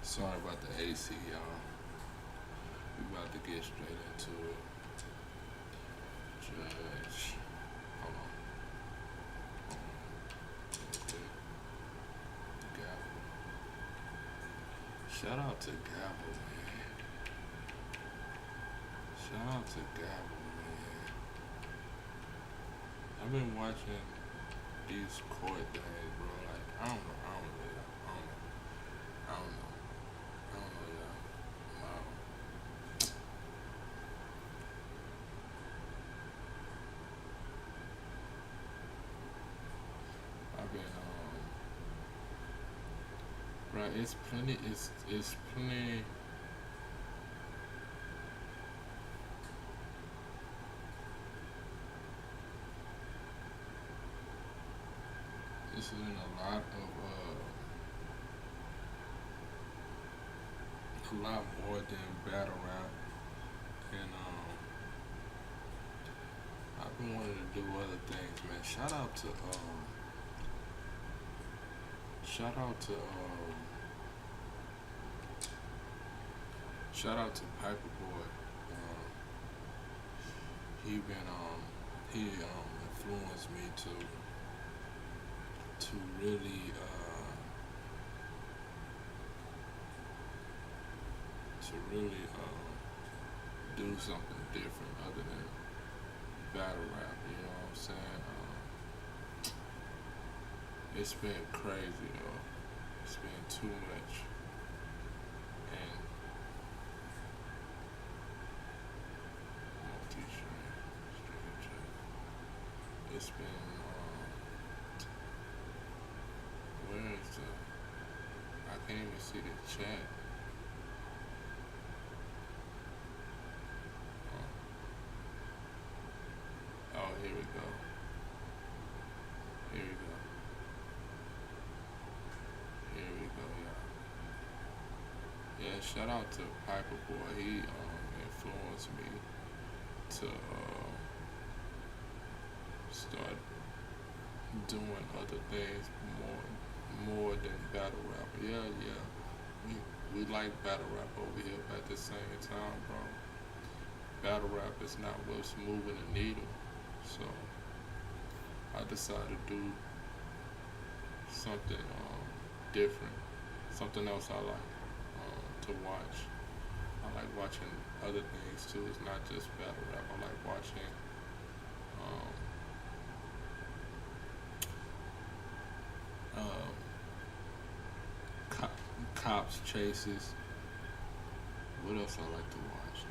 Sorry about the AC, y'all. We about to get straight into it. Judge. Hold on. Okay. Gavel. Shout out to Gavel, man. Shout out to Gavel, man. I've been watching these court things, bro. Like, I don't know. I don't know. I don't know. I don't know, y'all. I've been right. It's plenty. It's plenty. This is in a lot more than battle rap, and I've been wanting to do other things, man. Shout out to shout out to Piper Boy. He been he influenced me to really do something different other than battle rap. You know what I'm saying? It's been crazy though. It's been too much, and it's been where is the? I can't even see the chat. Oh, here we go. Here we go. Here we go, y'all. Yeah, shout out to Piper Boy. He influenced me to start doing other things more than battle rap. Yeah, yeah. We like battle rap over here, but at the same time, bro, battle rap is not what's moving the needle. So I decided to do something different, something else I like to watch. I like watching other things too. It's not just battle rap. I like watching um, cops chases. What else I like to watch?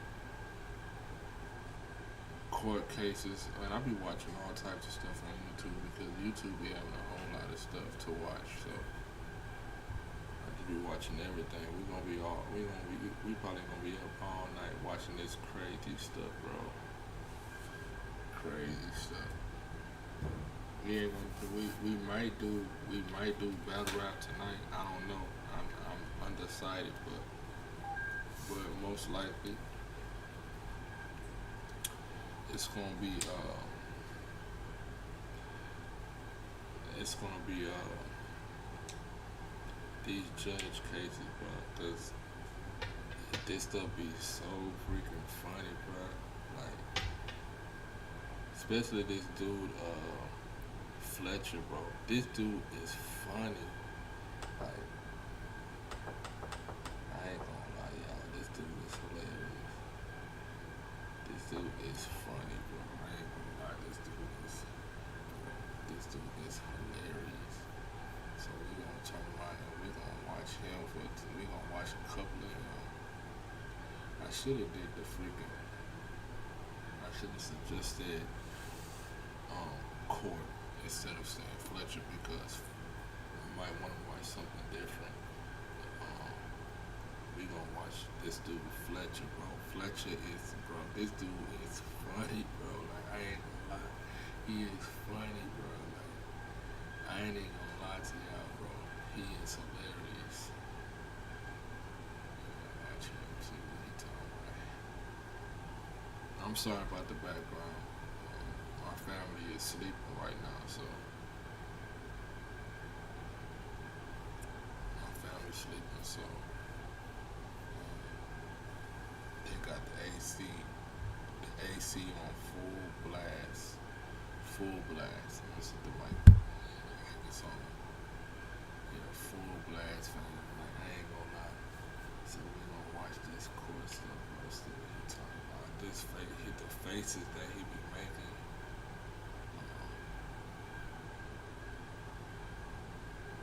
Court cases, and I be watching all types of stuff on YouTube because YouTube be having a whole lot of stuff to watch. So I just be watching everything. We probably gonna be up all night watching this crazy stuff, bro. Crazy stuff. We ain't gonna we might do battle rap tonight. I don't know. I'm undecided, but most likely it's gonna be these judge cases, bro. Cause this stuff be so freaking funny, bro. Like, especially this dude, Fleischer, bro. This dude is funny. Like, I ain't gonna lie, y'all. This dude is hilarious. This dude is funny, bro. I ain't gonna lie. This dude is hilarious. So we gonna turn around and we gonna watch him we gonna watch a couple of him. I should have did the freaking. I should have suggested court instead of saying Fleischer because we might want to watch something different. We gonna watch this dude Fleischer, bro. This dude is funny, bro. Like, I ain't gonna lie. He is funny, bro. Like, I ain't even gonna lie to y'all, bro. He is hilarious. Watch him, see what he talking about. I'm sorry about the background. My family is sleeping right now, so my family's sleeping, so see you on full blast. Full blast. Let me set the mic. It's on. Yeah, full blast, fam. Like, I ain't gonna lie. So we gonna watch this court stuff. Let's see what he talking about. This face, hit the faces that he be making.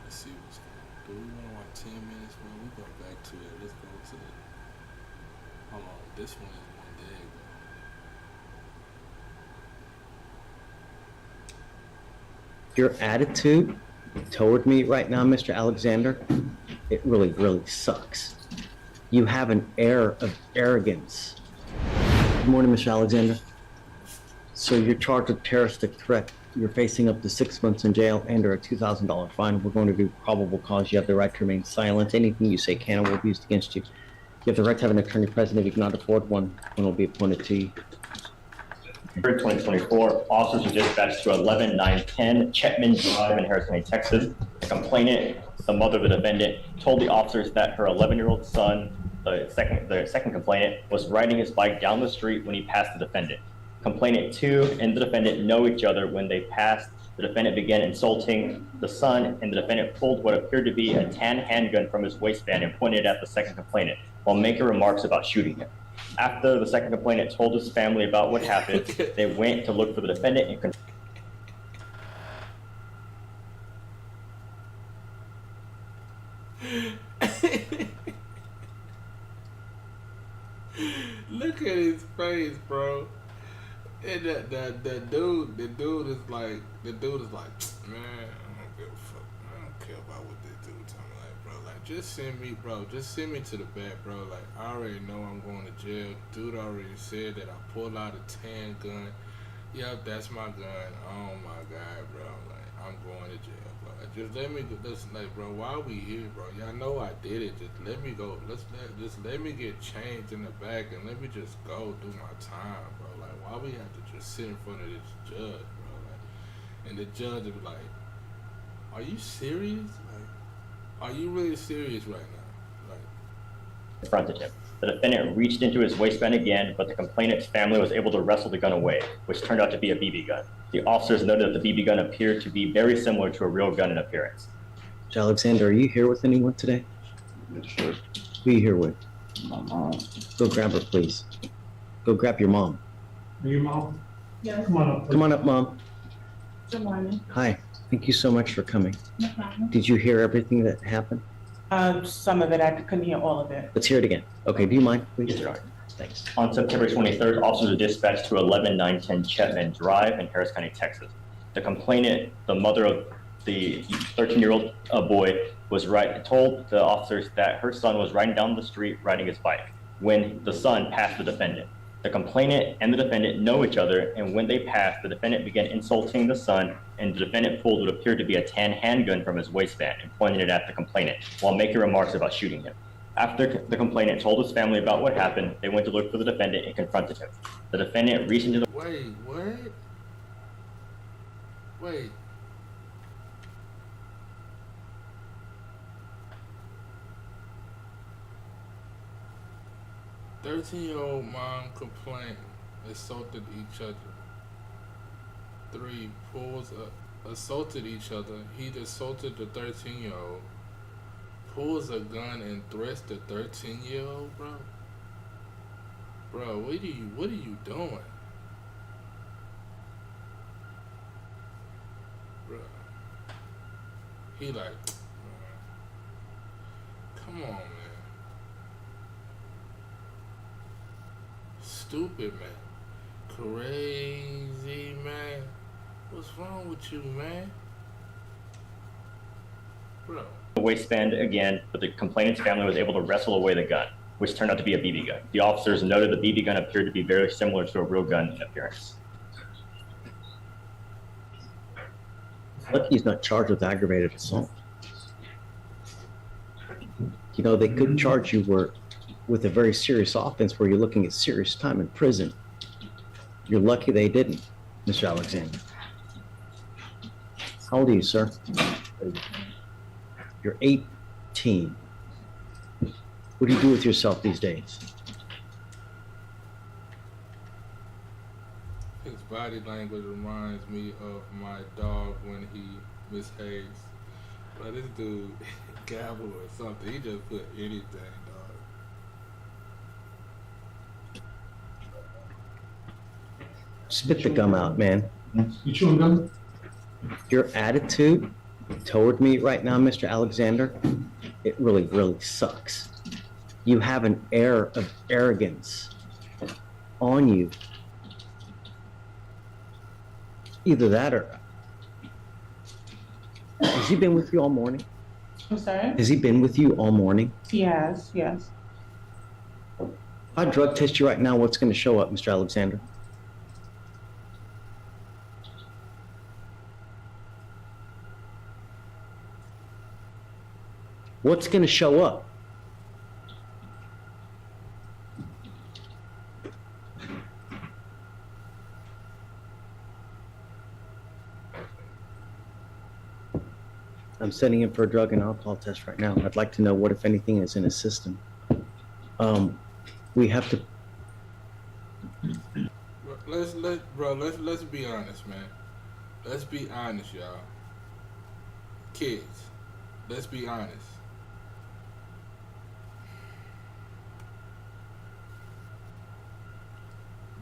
Let's see what's going on. Do we wanna watch 10 minutes, man? We go back to it. Let's go to the. Hold on. This one is one day ago. Your attitude toward me right now, Mr. Alexander, it really, really sucks. You have an air of arrogance. Good morning, Mr. Alexander. So you're charged with terroristic threat. You're facing up to 6 months in jail and or a $2,000 fine. We're going to do probable cause. You have the right to remain silent. Anything you say can or will be used against you. You have the right to have an attorney present. If you cannot afford one will be appointed to you. 2024, officers were dispatched to 11-910 Chetman Drive in Harris County, Texas. The complainant, the mother of the defendant, told the officers that her 11-year-old son, the second complainant, was riding his bike down the street when he passed the defendant. Complainant 2 and the defendant know each other. When they passed, the defendant began insulting the son, and the defendant pulled what appeared to be a tan handgun from his waistband and pointed at the second complainant while making remarks about shooting him. After the second complainant told his family about what happened, they went to look for the defendant and Look at his face, bro. And the dude is like, man, I don't give a fuck. I don't care about what this dude talking like, bro. Like, just send me to the back, bro. Like, I already know I'm going to jail. Dude already said that I pulled out a tan gun. Yep, that's my gun. Oh my god, bro. Like, I'm going to jail, bro. Like, just let me go. Listen, like, bro, why we here, bro? Y'all know I did it. Just let me go. Just let me get changed in the back and let me just go do my time, bro. Like, why we have to just sit in front of this judge, bro? Like, and the judge will be like, are you serious? Like, are you really serious right now? Like, confronted him. The defendant reached into his waistband again, but the complainant's family was able to wrestle the gun away, which turned out to be a BB gun. The officers noted that the BB gun appeared to be very similar to a real gun in appearance. Mr. Alexander, are you here with anyone today? Sure. Who are you here with? My mom. Go grab her, please. Go grab your mom. Are you mom? Yeah. Come on up. Come on up, Mom. Good morning. Hi. Thank you so much for coming. No problem. Did you hear everything that happened? Some of it, I couldn't hear all of it. Let's hear it again. Okay, do you mind, please? Yes, Your Honor. Thanks. On September 23rd, officers were dispatched to 11-910 Chetman Drive in Harris County, Texas. The complainant, the mother of the 13-year-old boy, told the officers that her son was riding down the street riding his bike when the son passed the defendant. The complainant and the defendant know each other, and when they passed, the defendant began insulting the son, and the defendant pulled what appeared to be a tan handgun from his waistband and pointed it at the complainant while making remarks about shooting him. After the complainant told his family about what happened, they went to look for the defendant and confronted him. The defendant reached into the wait, what? Wait. "13-year-old mom complained, assaulted each other. 3 pulls assaulted each other. He assaulted the 13-year-old. Pulls a gun and threats the 13-year-old, bro. Bro, what are you doing? Bro. He like, come on, man. Stupid, man. Crazy, man. What's wrong with you, man? Bro. waistband again, but the complainant's family was able to wrestle away the gun, which turned out to be a BB gun. The officers noted the BB gun appeared to be very similar to a real gun in appearance. Lucky he's not charged with aggravated assault. You know, they could charge you with a very serious offense where you're looking at serious time in prison. You're lucky they didn't, Mr. Alexander. How old are you, sir? You're 18. What do you do with yourself these days? body language reminds me of my dog when he misbehaves. But this dude, Gabble or something, he just put anything, dog. Spit the gum out, man. You chewing gum? Your attitude toward me right now, Mr. Alexander, it really sucks. You have an air of arrogance on you. Either that or has he been with you all morning? I'm sorry? Has he been with you all morning? Yes, yes. If I drug test you right now, what's going to show up, Mr. Alexander? What's going to show up? I'm sending him for a drug and alcohol test right now. I'd like to know what, if anything, is in his system. We have to. Let's be honest, man. Let's be honest, y'all. Kids, let's be honest.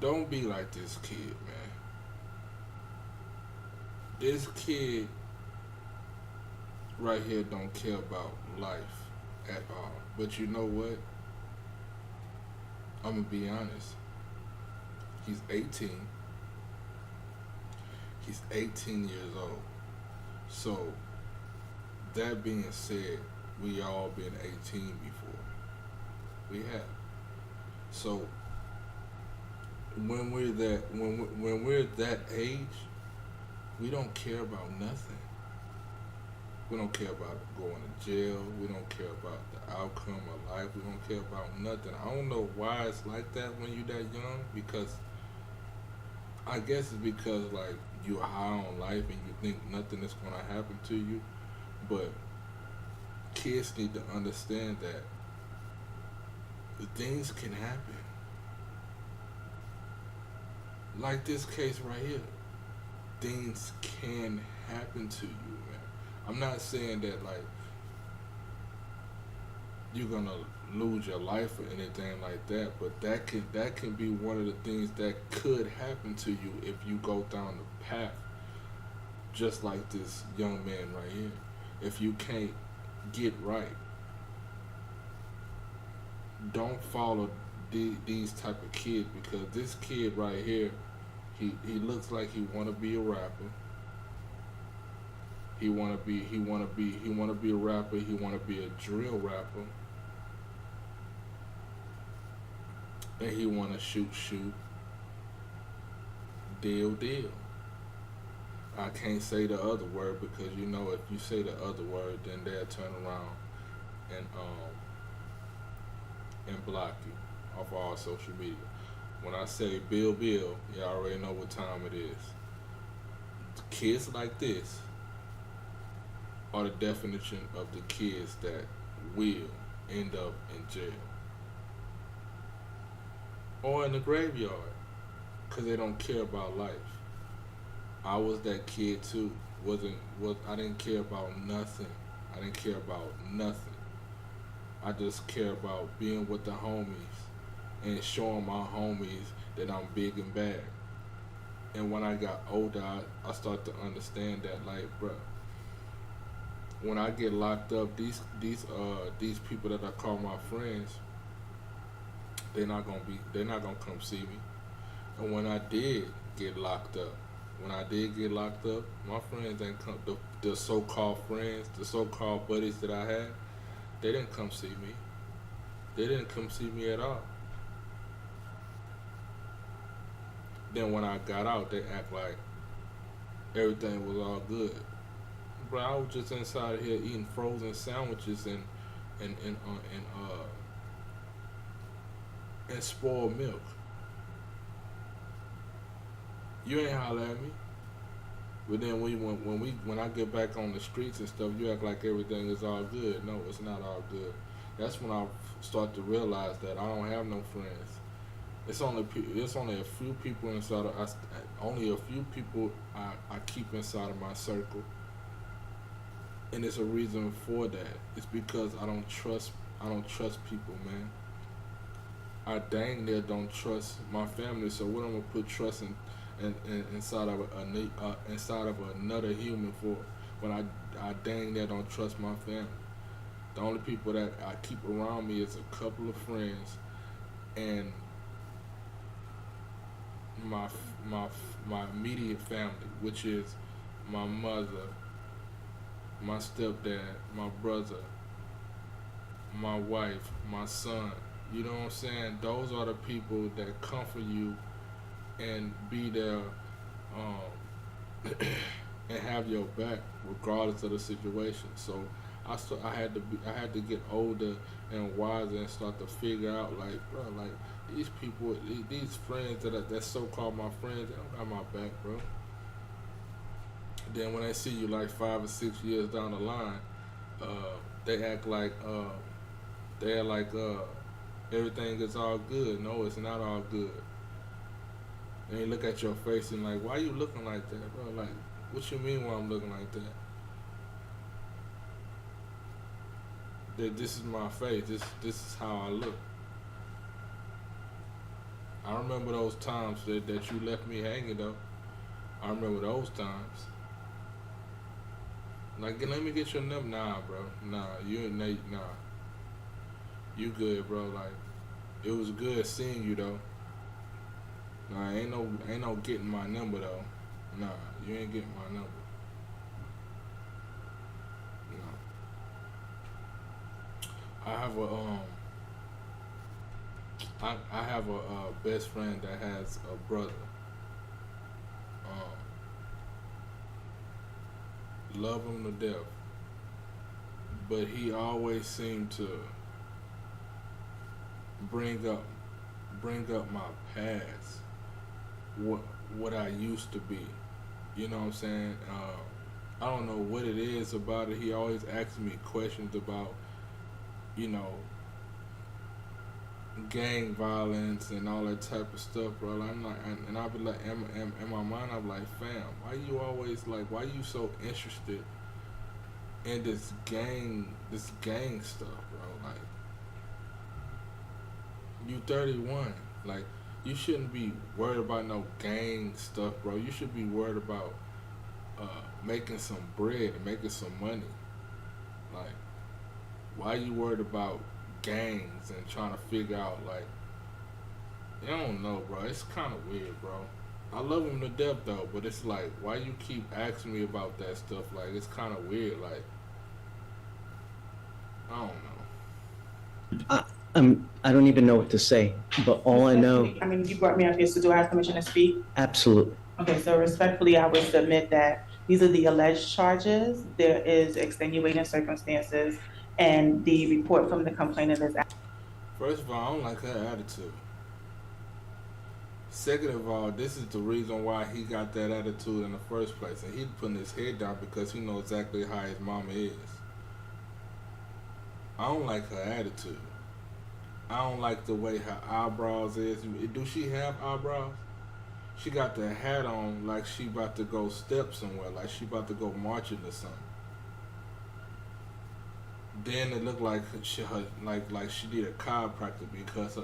Don't be like this kid, man. This kid right here don't care about life at all. But you know what? I'm gonna be honest. He's 18. He's 18 years old. So, that being said, we all been 18 before. We have. So, when we're that age, we don't care about nothing. We don't care about going to jail. We don't care about the outcome of life. We don't care about nothing. I don't know why it's like that when you're that young, because I guess it's because like you're high on life and you think nothing is going to happen to you. But kids need to understand that things can happen. Like this case right here. Things can happen to you, man. I'm not saying that like you're gonna lose your life or anything like that, but that can be one of the things that could happen to you if you go down the path just like this young man right here. If you can't get right, don't follow these type of kids, because this kid right here, he looks like he wanna be a rapper. He wanna be a rapper. He wanna be a drill rapper, and he wanna shoot, deal. I can't say the other word because you know if you say the other word, then they'll turn around and block you off all social media. When I say Bill, you already know what time it is. Kids like this are the definition of the kids that will end up in jail or in the graveyard because they don't care about life. I was that kid too. I didn't care about nothing. I just care about being with the homies and showing my homies that I'm big and bad. And when I got older, I started to understand that, like, bruh, when I get locked up, these people that I call my friends, they're not gonna come see me. And when I did get locked up, my friends ain't come. The so-called friends, the so-called buddies that I had, they didn't come see me. They didn't come see me at all. Then when I got out, they act like everything was all good. Bro, I was just inside here eating frozen sandwiches and spoiled milk. You ain't holler at me. But then when I get back on the streets and stuff, you act like everything is all good. No, it's not all good. That's when I start to realize that I don't have no friends. It's only a few people inside of us. Only a few people I keep inside of my circle, and it's a reason for that. It's because I don't trust people, man. I dang near don't trust my family. So what I'm gonna put trust in inside of inside of another human for when I dang near don't trust my family. The only people that I keep around me is a couple of friends and my my my immediate family, which is my mother, my stepdad, my brother, my wife, my son. You know what I'm saying? Those are the people that comfort you and be there, and have your back regardless of the situation. So I had to get older and wiser and start to figure out like, bro, like these people, these friends that so called my friends, they don't got my back, bro. Then when they see you like 5 or 6 years down the line, they act like everything is all good. No, it's not all good. And they look at your face and like, why you looking like that, bro? Like, what you mean why I'm looking like that? That this is my face. This is how I look. I remember those times that you left me hanging though. I remember those times. Like, let me get your number. Nah, bro. Nah, nah. You good, bro. Like, it was good seeing you though. Nah, ain't no getting my number though. Nah, you ain't getting my number. No. I have a best friend that has a brother. Love him to death, but he always seemed to bring up my past, what I used to be. You know what I'm saying? I don't know what it is about it. He always asks me questions about, you know, gang violence and all that type of stuff, bro. I'm like, and I'll be like, in my mind, I'm like, fam, why you always like, why you so interested in this gang stuff, bro? Like, you 31, like, you shouldn't be worried about no gang stuff, bro. You should be worried about making some bread and making some money. Like, why you worried about gangs and trying to figure out like, I don't know, bro. It's kind of weird, bro. I love him to death though, but it's like, why you keep asking me about that stuff? Like, it's kind of weird. Like, I don't know. I don't even know what to say, but all I know. I mean, you brought me up here, so do I have permission to speak? Absolutely. Okay, so respectfully, I would submit that these are the alleged charges. There is extenuating circumstances, and the report from the complainant is. First of all, I don't like her attitude. Second of all, this is the reason why he got that attitude in the first place, and he's putting his head down because he knows exactly how his mama is. I don't like her attitude. I don't like the way her eyebrows is. Do she have eyebrows? She got the hat on like she about to go step somewhere, like she about to go marching or something. Then it looked like like she did a chiropractor because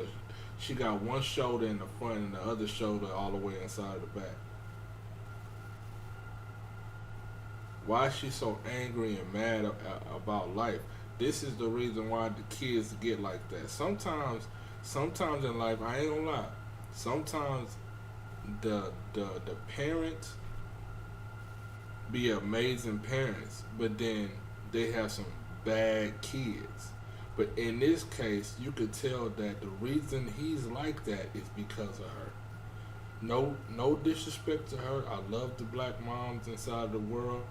she got one shoulder in the front and the other shoulder all the way inside of the back. Why is she so angry and mad about life? This is the reason why the kids get like that. Sometimes in life, I ain't gonna lie. Sometimes the parents be amazing parents, but then they have some bad kids. But in this case, you could tell that the reason he's like that is because of her. No disrespect to her. I love the black moms inside the world.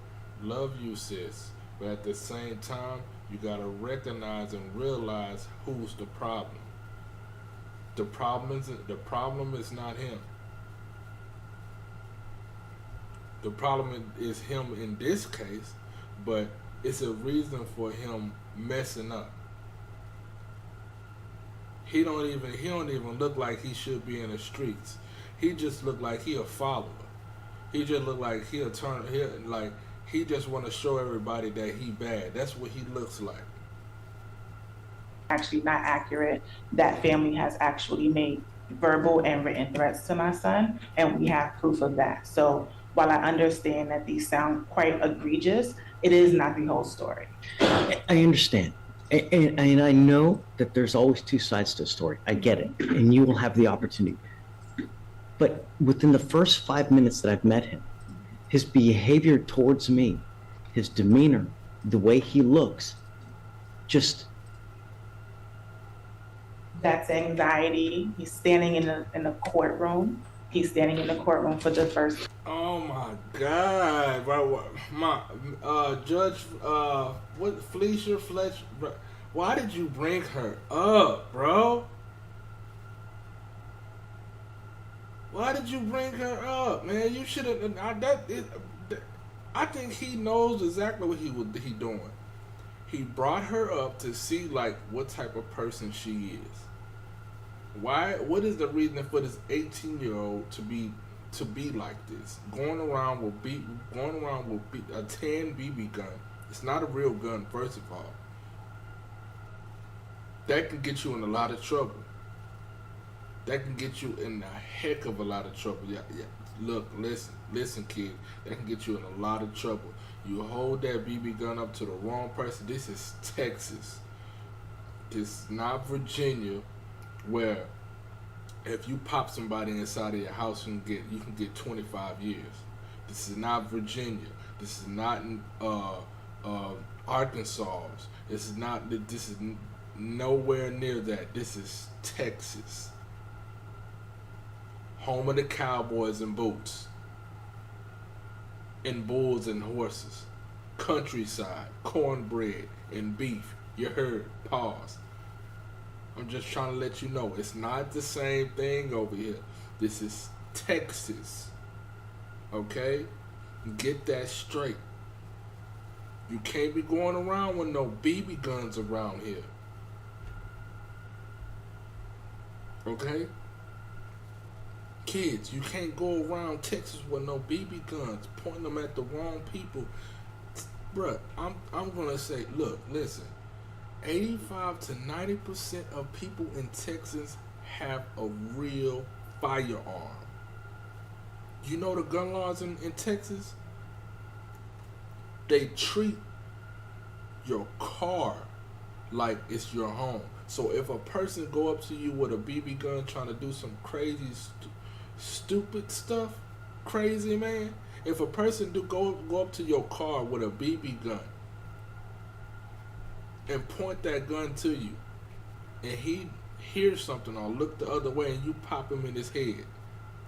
Love you, sis. But at the same time, you gotta recognize and realize who's the problem. The problem is not him. The problem is him in this case, but it's a reason for him messing up. he don't even look like he should be in the streets. He just look like he a follower. He just look like he just want to show everybody that he bad. That's what he looks like. Actually not accurate. That family has actually made verbal and written threats to my son, and we have proof of that. So while I understand that these sound quite egregious, it is not the whole story. I understand. And I know that there's always two sides to a story. I get it. And you will have the opportunity. But within the first 5 minutes that I've met him, his behavior towards me, his demeanor, the way he looks, just That's anxiety. He's standing in the courtroom. He's standing in the courtroom for the first. Oh my God, bro! My Judge, what Fleischer, bro, why did you bring her up, bro? Why did you bring her up, man? You should have. I think he knows exactly what he doing. He brought her up to see like what type of person she is. Why? What is the reason for this 18-year-old to be like this? Going around with a 10 BB gun. It's not a real gun, first of all. That can get you in a lot of trouble. That can get you in a heck of a lot of trouble. Yeah. Look, listen, kid. That can get you in a lot of trouble. You hold that BB gun up to the wrong person. This is Texas. This is not Virginia, where if you pop somebody inside of your house, you can get 25 years. This is not Virginia. This is not Arkansas. This is nowhere near that. This is Texas, home of the cowboys and boots, and bulls and horses, countryside, cornbread and beef. You heard? Pause. I'm just trying to let you know it's not the same thing over here. This is Texas. Okay? Get that straight. You can't be going around with no BB guns around here. Okay? Kids, you can't go around Texas with no BB guns, pointing them at the wrong people. Bruh, I'm gonna say, look, listen. 85 to 90% of people in Texas have a real firearm. You know the gun laws in Texas? They treat your car like it's your home. So if a person go up to you with a BB gun trying to do some crazy, stupid stuff, crazy man, if a person go up to your car with a BB gun and point that gun to you, and he hears something or look the other way and you pop him in his head,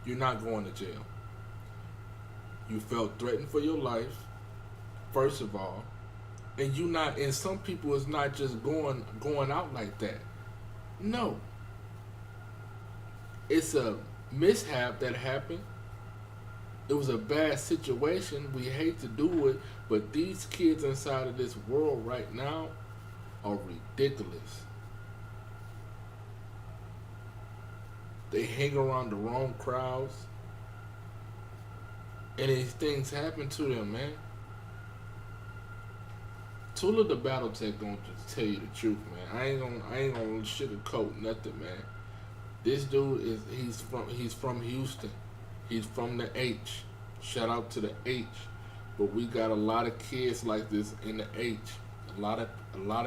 you're not going to jail. You felt threatened for your life, first of all, and some people is not just going out like that. No. It's a mishap that happened. It was a bad situation. We hate to do it, but these kids inside of this world right now are ridiculous. They hang around the wrong crowds, and these things happen to them, man. Tula the Battle Tech gonna just tell you the truth, man. I ain't gonna sugarcoat nothing, man. This dude he's from Houston. He's from the H. Shout out to the H. But we got a lot of kids like this in the H. A lot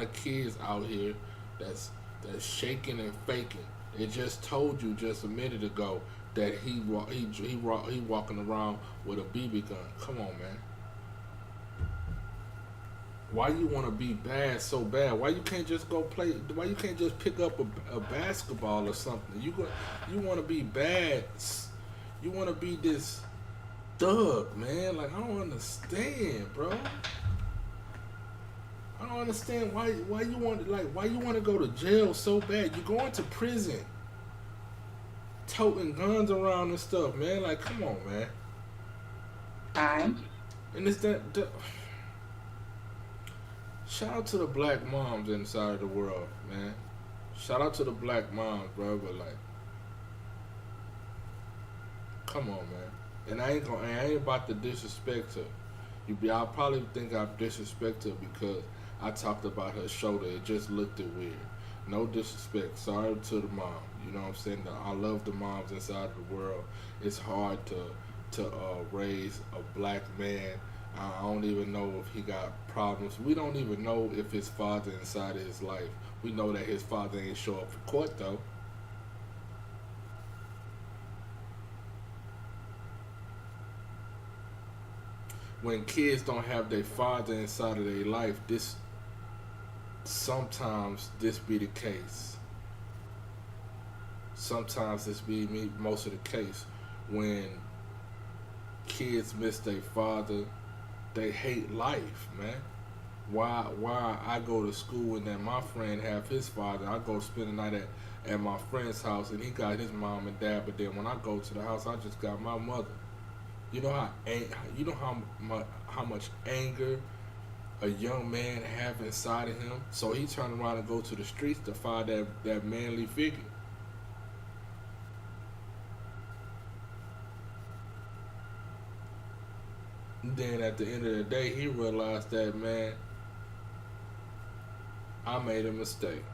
of kids out here that's shaking and faking. It just told you just a minute ago that he walking around with a BB gun. Come on, man. Why you want to be bad so bad? Why you can't just go play? Why you can't just pick up a basketball or something? You want to be bad. You want to be this thug, man. Like, I don't understand, bro. I don't understand why you want to go to jail so bad. You're going to prison, toting guns around and stuff, man. Like, come on, man. And it's that. Shout out to the black moms inside of the world, man. Shout out to the black moms, bro. But like, come on, man. And I ain't about to disrespect her. I'll probably think I disrespect her because I talked about her shoulder. It just looked it weird. No disrespect. Sorry to the mom. You know what I'm saying? I love the moms inside of the world. It's hard to raise a black man. I don't even know if he got problems. We don't even know if his father inside of his life. We know that his father ain't show up for court though. When kids don't have their father inside of their life, this sometimes this be the case. Sometimes this be most of the case when kids miss their father. They hate life, man. Why I go to school and then my friend have his father. I go spend the night at my friend's house and he got his mom and dad, but then when I go to the house I just got my mother. You know how much anger a young man have inside of him. So he turned around and go to the streets to find that manly figure. And then at the end of the day, he realized that, man, I made a mistake.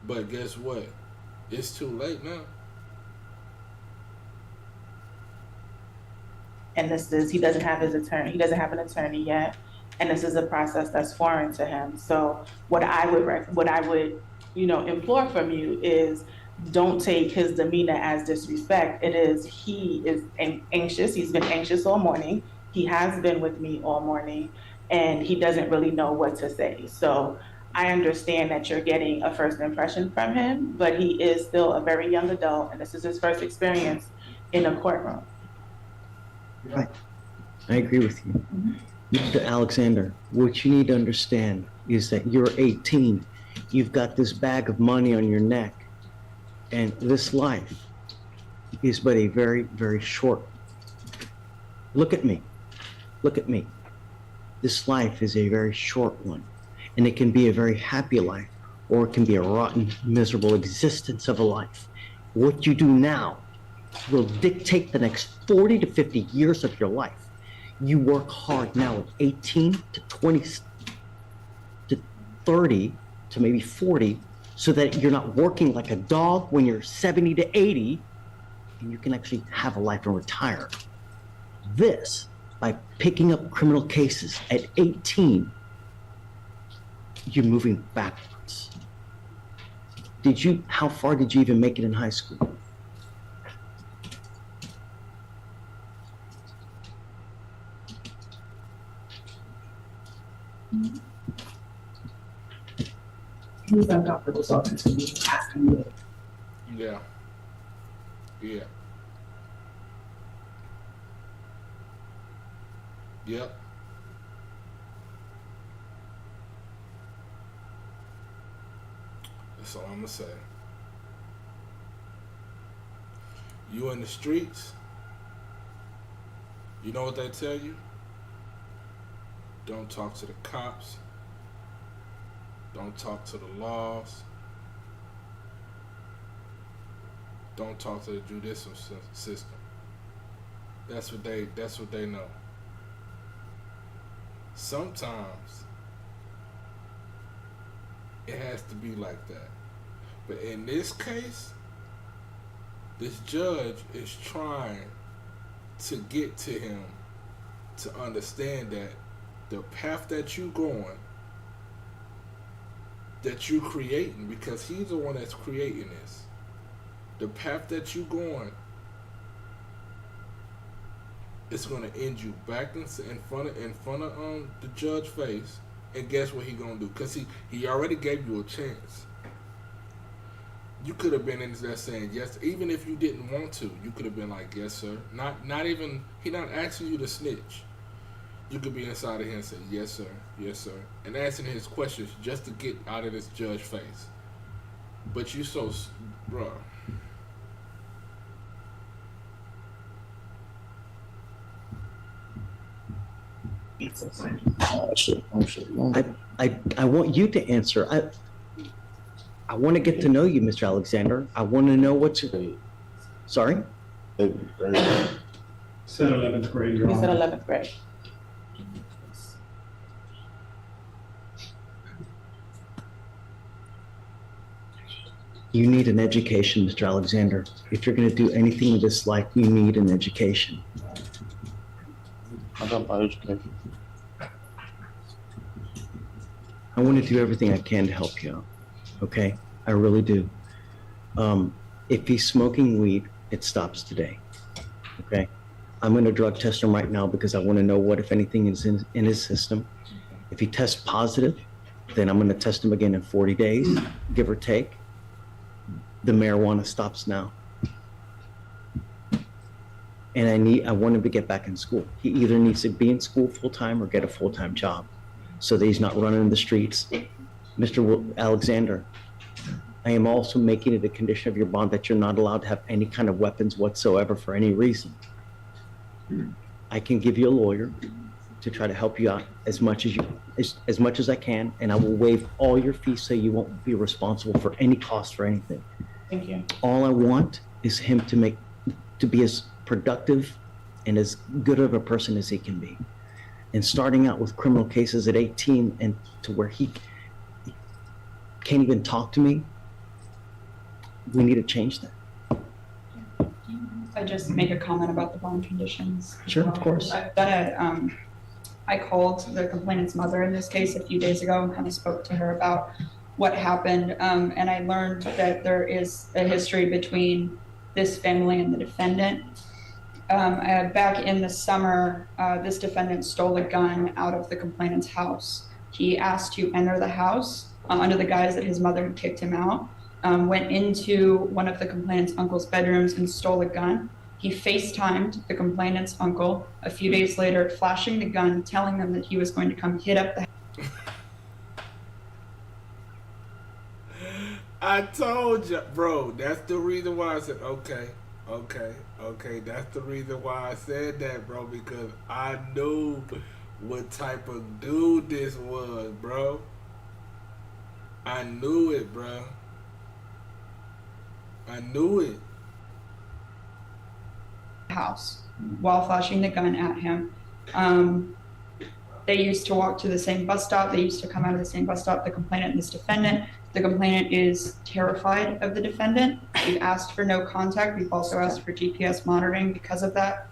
But guess what? It's too late now. And he doesn't have his attorney. He doesn't have an attorney yet, and this is a process that's foreign to him. So what I would implore from you is don't take his demeanor as disrespect. He is anxious. He's been anxious all morning. He has been with me all morning, and he doesn't really know what to say. So I understand that you're getting a first impression from him, but he is still a very young adult, and this is his first experience in a courtroom. Right. I agree with you. Mr. Alexander, what you need to understand is that you're 18. You've got this bag of money on your neck, and this life is but a very, very short. Look at me. Look at me. This life is a very short one, and it can be a very happy life, or it can be a rotten, miserable existence of a life. What you do now will dictate the next 40 to 50 years of your life. You work hard now at 18 to 20 to 30 to maybe 40 so that you're not working like a dog when you're 70 to 80 and you can actually have a life and retire. This, by picking up criminal cases at 18, you're moving backwards. How far did you even make it in high school? He was uncomfortable talking to me, asking me. Yeah. Yeah. Yep. That's all I'm gonna say. You in the streets, you know what they tell you? Don't talk to the cops. Don't talk to the laws. Don't talk to the judicial system. That's what they know. Sometimes it has to be like that. But in this case, this judge is trying to get to him to understand that the path that you going, that you creating, because he's the one that's creating this. The path that you going, it's gonna end you back in front of the judge face, and guess what he gonna do? Cause he already gave you a chance. You could have been in there saying yes, even if you didn't want to. You could have been like, yes, sir. Not even, he not asking you to snitch. You could be inside of him and say, yes, sir, yes, sir, and asking his questions just to get out of this judge face. But you so, bruh. I want you to answer. I want to get to know you, Mr. Alexander. I want to know what's. Sorry? Said 11th grade, Your We said Honor. 11th grade. You need an education, Mr. Alexander. If you're going to do anything in this life, you need an education. I got my education. I want to do everything I can to help you out. Okay? I really do. If he's smoking weed, it stops today. Okay? I'm going to drug test him right now because I want to know what, if anything, is in his system. If he tests positive, then I'm going to test him again in 40 days, give or take. The marijuana stops now. And I want him to get back in school. He either needs to be in school full-time or get a full-time job so that he's not running the streets. Mr. Alexander, I am also making it a condition of your bond that you're not allowed to have any kind of weapons whatsoever for any reason. I can give you a lawyer to try to help you out as much as I can, and I will waive all your fees so you won't be responsible for any cost for anything. Thank you. All I want is him to be as productive and as good of a person as he can be. And starting out with criminal cases at 18 and to where he can't even talk to me, we need to change that. I just make a comment about the bond conditions. Sure, of course. I've done I called the complainant's mother in this case a few days ago and kind of spoke to her about what happened. And I learned that there is a history between this family and the defendant. Back in the summer, this defendant stole a gun out of the complainant's house. He asked to enter the house under the guise that his mother had kicked him out, went into one of the complainant's uncle's bedrooms and stole a gun. He FaceTimed the complainant's uncle a few days later, flashing the gun, telling them that he was going to come hit up the I told you, bro. That's the reason why I said, okay. That's the reason why I said that, bro, because I knew what type of dude this was, bro. I knew it, bro. I knew it. house while flashing the gun at him. They used to walk to the same bus stop. They used to come out of the same bus stop, the complainant and this defendant. The complainant is terrified of the defendant. We've asked for no contact. We've also asked for GPS monitoring because of that.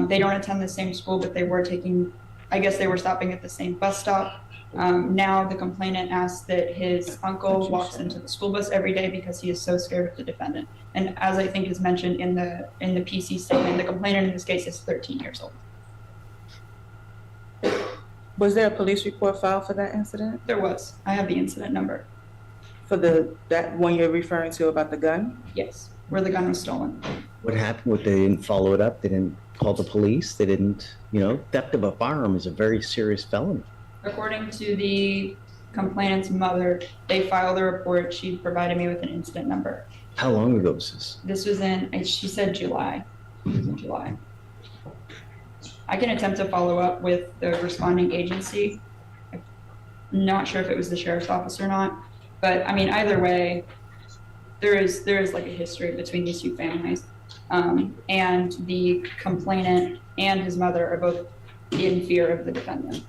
They don't attend the same school, but they were stopping at the same bus stop. Now the complainant asks that his uncle walks into the school bus every day because he is so scared of the defendant. And as I think is mentioned in the PC statement, the complainant in this case is 13 years old. Was there a police report filed for that incident? There was. I have the incident number. For that one you're referring to about the gun? Yes, where the gun was stolen. What happened? They didn't follow it up. They didn't call the police. They didn't, theft of a firearm is a very serious felony. According to the complainant's mother, they filed a report. She provided me with an incident number. How long ago was this? This was she said July. It was in July. I can attempt to follow up with the responding agency. I'm not sure if it was the sheriff's office or not, but I mean, either way, there is like a history between these two families. And the complainant and his mother are both in fear of the defendant.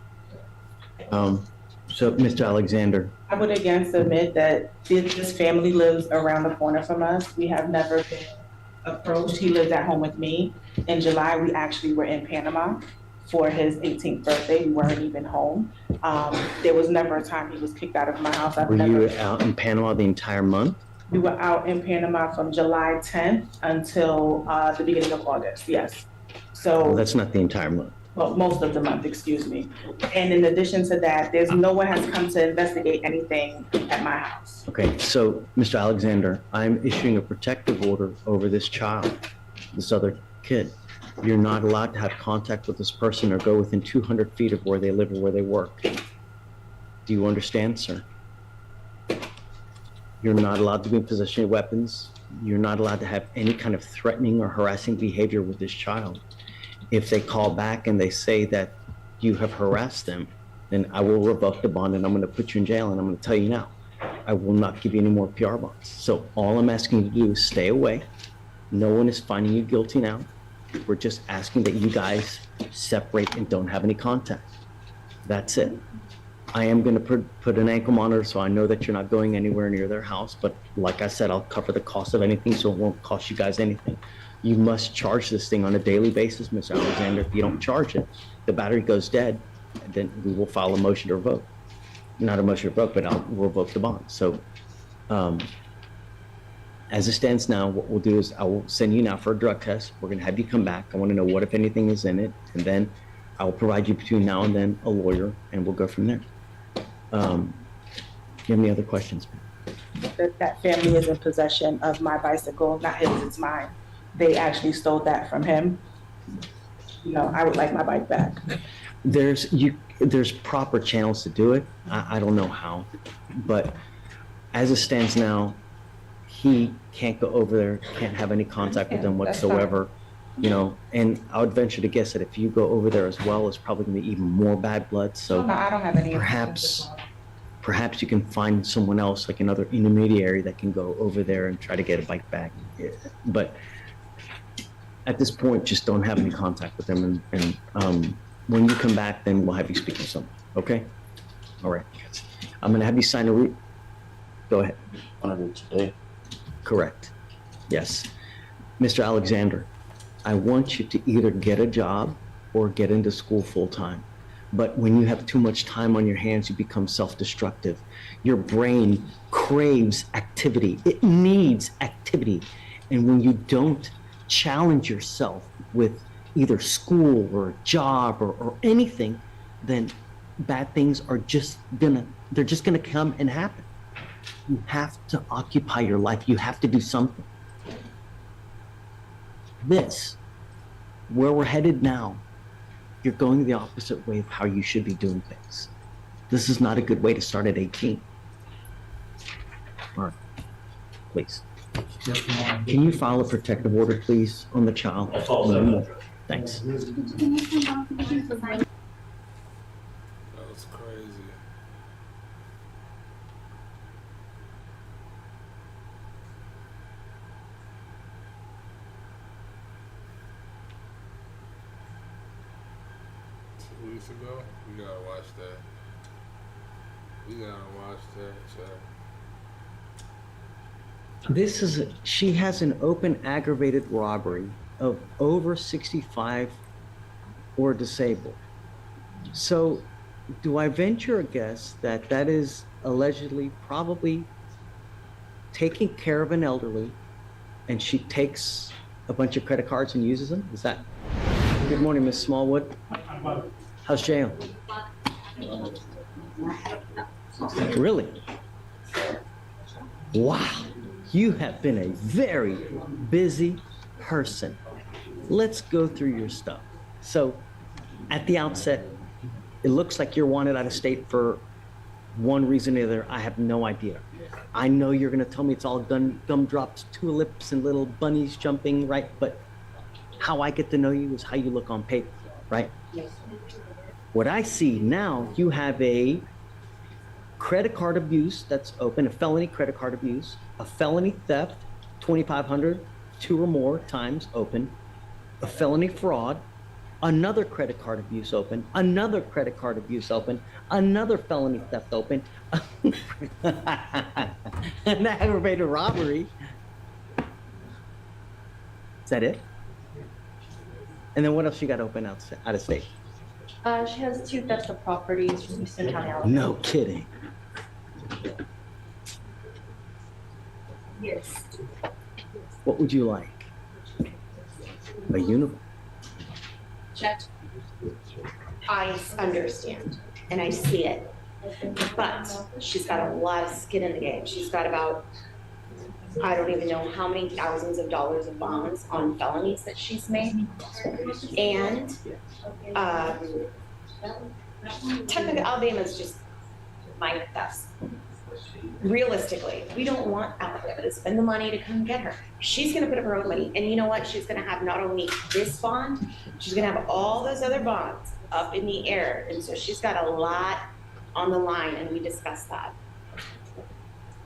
So, Mr. Alexander. I would again submit that this family lives around the corner from us. We have never been approached. He lives at home with me. In July, we actually were in Panama for his 18th birthday. We weren't even home. There was never a time he was kicked out of my house. Were you out in Panama the entire month? We were out in Panama from July 10th until the beginning of August, yes. So Well, that's not the entire month. Well, most of the month, excuse me. And in addition to that, no one has come to investigate anything at my house. Okay, so Mr. Alexander, I'm issuing a protective order over this child, this other kid. You're not allowed to have contact with this person or go within 200 feet of where they live or where they work. Do you understand, sir? You're not allowed to be in possession of weapons. You're not allowed to have any kind of threatening or harassing behavior with this child. If they call back and they say that you have harassed them, then I will revoke the bond and I'm going to put you in jail, and I'm going to tell you now. I will not give you any more PR bonds. So all I'm asking you to do is stay away. No one is finding you guilty now. We're just asking that you guys separate and don't have any contact. That's it. I am going to put an ankle monitor so I know that you're not going anywhere near their house. But like I said, I'll cover the cost of anything, so it won't cost you guys anything. You must charge this thing on a daily basis, Ms. Alexander. If you don't charge it, the battery goes dead, and then we will file a motion to revoke. Not a motion to revoke, but I'll revoke the bond. So as it stands now, what we'll do is I will send you now for a drug test. We're going to have you come back. I want to know what, if anything, is in it. And then I will provide you between now and then a lawyer, and we'll go from there. Do you have any other questions? That family is in possession of my bicycle, not his, it's mine. They actually stole that from him. I would like my bike back. There's proper channels to do it. I don't know how, but as it stands now, he can't go over there, can't have any contact with them whatsoever. And I would venture to guess that if you go over there as well, it's probably gonna be even more bad blood. So No, I don't have any. perhaps you can find someone else, like another intermediary, that can go over there and try to get a bike back. But at this point, just don't have any contact with them. And when you come back, then we'll have you speak to someone. Okay? All right. I'm gonna have you sign a Go ahead. Want to do it today? Correct. Yes. Mr. Alexander, I want you to either get a job or get into school full-time. But when you have too much time on your hands, you become self-destructive. Your brain craves activity. It needs activity. And when you don't challenge yourself with either school or a job or anything, then bad things are they're just gonna come and happen. You have to occupy your life. You have to do something. Where we're headed now, you're going the opposite way of how you should be doing things. This is not a good way to start at 18. All right, please. Can you file a protective order, please, on the child? Thanks. That was crazy. Weeks ago, we gotta watch that. Chat. She has an open aggravated robbery of over 65 or disabled. So do I venture a guess that that is allegedly probably taking care of an elderly, and she takes a bunch of credit cards and uses them? Is that? Good morning, Miss Smallwood. How's jail? Really? Wow, you have been a very busy person. Let's go through your stuff. So, at the outset, it looks like you're wanted out of state for one reason or the other. I have no idea. I know you're gonna tell me it's all gumdrops, tulips, and little bunnies jumping, right? But how I get to know you is how you look on paper, right? Yes. What I see now, you have a credit card abuse that's open, a felony credit card abuse, a felony theft, 2,500, 2 or more times open, a felony fraud, another credit card abuse open, another credit card abuse open, another felony theft open, an aggravated robbery. Is that it? And then what else you got open out of state? She has 2 thefts of properties from Houston County, Alabama. No kidding. Yes. What would you like? A uniform? Chet, I understand, and I see it, but she's got a lot of skin in the game. She's got about, I don't even know how many thousands of dollars of bonds on felonies that she's made. And technically, Alabama's just minor thefts. Realistically, we don't want Alabama to spend the money to come get her. She's gonna put up her own money, and you know what? She's gonna have not only this bond, she's gonna have all those other bonds up in the air. And so she's got a lot on the line, and we discussed that.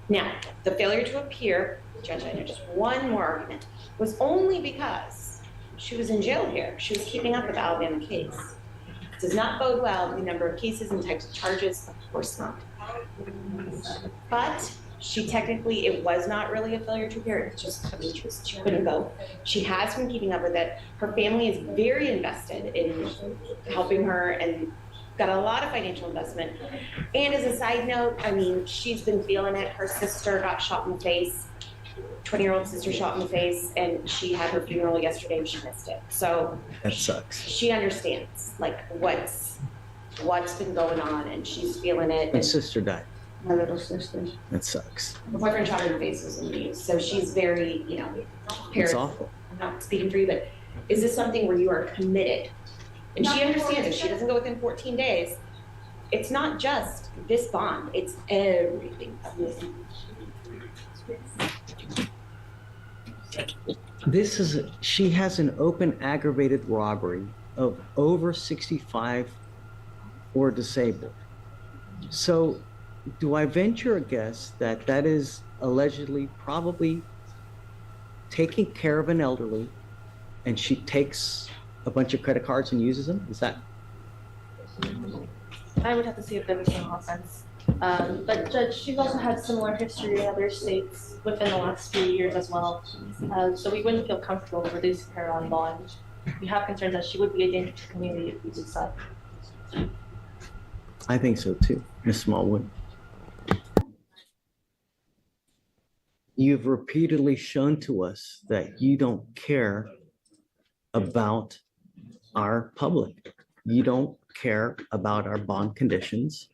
Now, the failure to appear, Judge, I know just one more argument, was only because she was in jail here. She was keeping up with the Alabama case. Does not bode well the number of cases and types of charges, of course not. But she technically, it was not really a failure to appear, it's just, I mean, she couldn't go. She has been keeping up with it. Her family is very invested in helping her and got a lot of financial investment. And as a side note, I mean, she's been feeling it. Her sister got shot in the face, 20-year-old sister shot in the face, and she had her funeral yesterday and she missed it. So That sucks. she understands like what's been going on, and she's feeling it. My And sister died. my little sister, That sucks. her boyfriend shot her in the face was in the news. So she's very, you know, It's parents, awful. I'm not speaking for you, but is this something where you are committed? And she understands if she doesn't go within 14 days, it's not just this bond, it's everything. She has an open aggravated robbery of over 65 or disabled. So do I venture a guess that that is allegedly probably taking care of an elderly and she takes a bunch of credit cards and uses them? Is that? I would have to see if there was an offense. But Judge, she's also had similar history in other states within the last few years as well. So we wouldn't feel comfortable releasing her on bond. We have concerns that she would be a danger to the community if we did so. I think so too, Ms. Smallwood. You've repeatedly shown to us that you don't care about our public. You don't care about our bond conditions.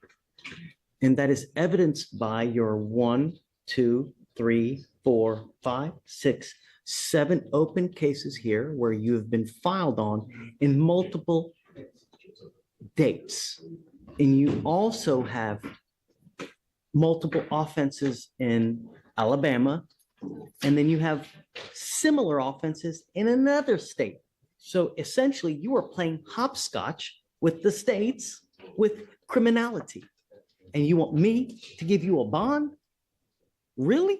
And that is evidenced by your 1, 2, 3, 4, 5, 6, 7 open cases here where you have been filed on in multiple dates. And you also have multiple offenses in Alabama, and then you have similar offenses in another state. So essentially, you are playing hopscotch with the states with criminality. And you want me to give you a bond? Really?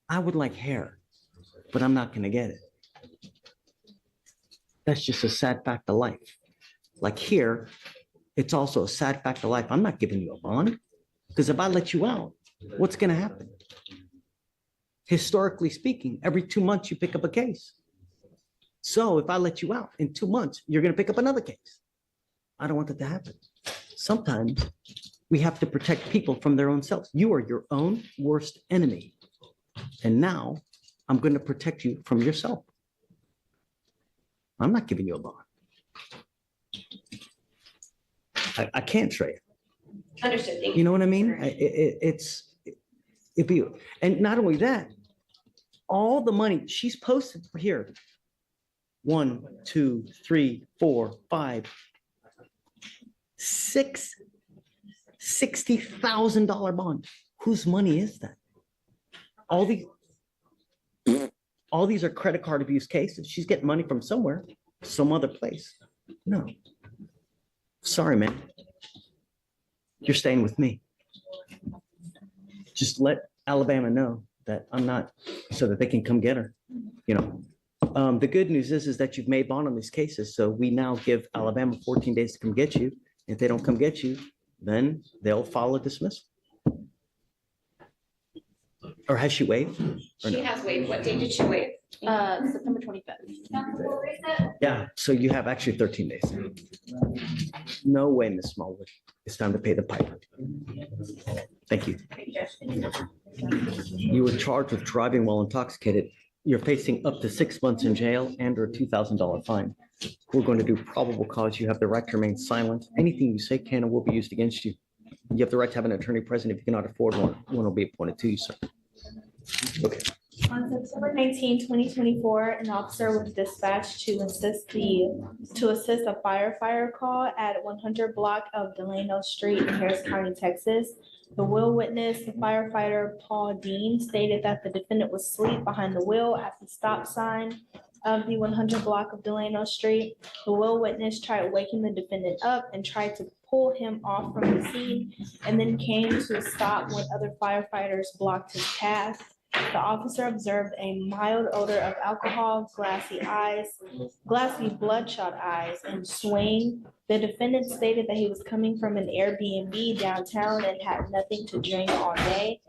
I would like hair, but I'm not going to get it. That's just a sad fact of life. Like here, it's also a sad fact of life. I'm not giving you a bond because if I let you out, what's going to happen? Historically speaking, every 2 months you pick up a case. So if I let you out in 2 months, you're going to pick up another case. I don't want that to happen. Sometimes we have to protect people from their own selves. You are your own worst enemy. And now I'm going to protect you from yourself. I'm not giving you a bond. I can't, Shreya. Understood, thank you. You know what I mean? If you, and not only that, all the money she's posted for here, 1, 2, 3, 4, 5, 6, $60,000 bond. Whose money is that? All these are credit card abuse cases. She's getting money from somewhere, some other place. No. Sorry, man. You're staying with me. Just let Alabama know that I'm not, so that they can come get her. You know, the good news is that you've made bond on these cases. So we now give Alabama 14 days to come get you. If they don't come get you, then they'll file a dismissal. Or has she waived? Or She no? has waived. What date did she waive? September 25th. Yeah, so you have actually 13 days. No way, Ms. Smallwood. It's time to pay the piper. Thank you. You were charged with driving while intoxicated. You're facing up to 6 months in jail and or a $2,000 fine. We're going to do probable cause. You have the right to remain silent. Anything you say can and will be used against you. You have the right to have an attorney present. If you cannot afford one, one will be appointed to you, sir. Okay. On September 19, 2024, an officer was dispatched to assist a firefighter call at 100 block of Delano Street in Harris County, Texas. The wheel witness, the firefighter Paul Dean, stated that the defendant was asleep behind the wheel at the stop sign of the 100 block of Delano Street. The wheel witness tried waking the defendant up and tried to pull him off from the scene and then came to a stop when other firefighters blocked his path. The officer observed a mild odor of alcohol, glassy bloodshot eyes, and swaying. The defendant stated that he was coming from an Airbnb downtown and had nothing to drink all day.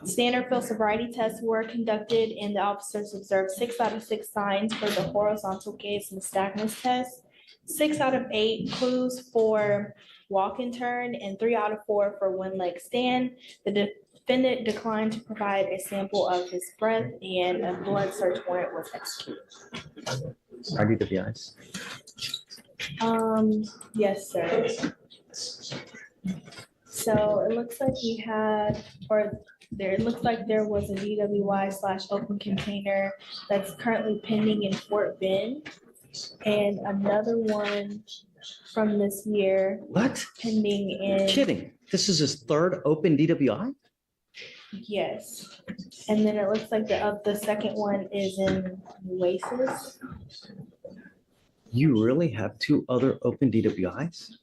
Standard field sobriety tests were conducted and the officers observed 6 out of 6 signs for the horizontal gaze nystagmus test, 6 out of 8 clues for walk and turn, and 3 out of 4 for one leg stand. The defendant declined to provide a sample of his breath and a blood search warrant was executed. Are you the eyes? Yes, sir. So it looks like we had, it looks like there was a DWI/open container that's currently pending in Fort Bend. And another one from this year What? pending in. Kidding. This is his third open DWI? Yes. And then it looks like the second one is in Oasis. You really have 2 other open DWIs?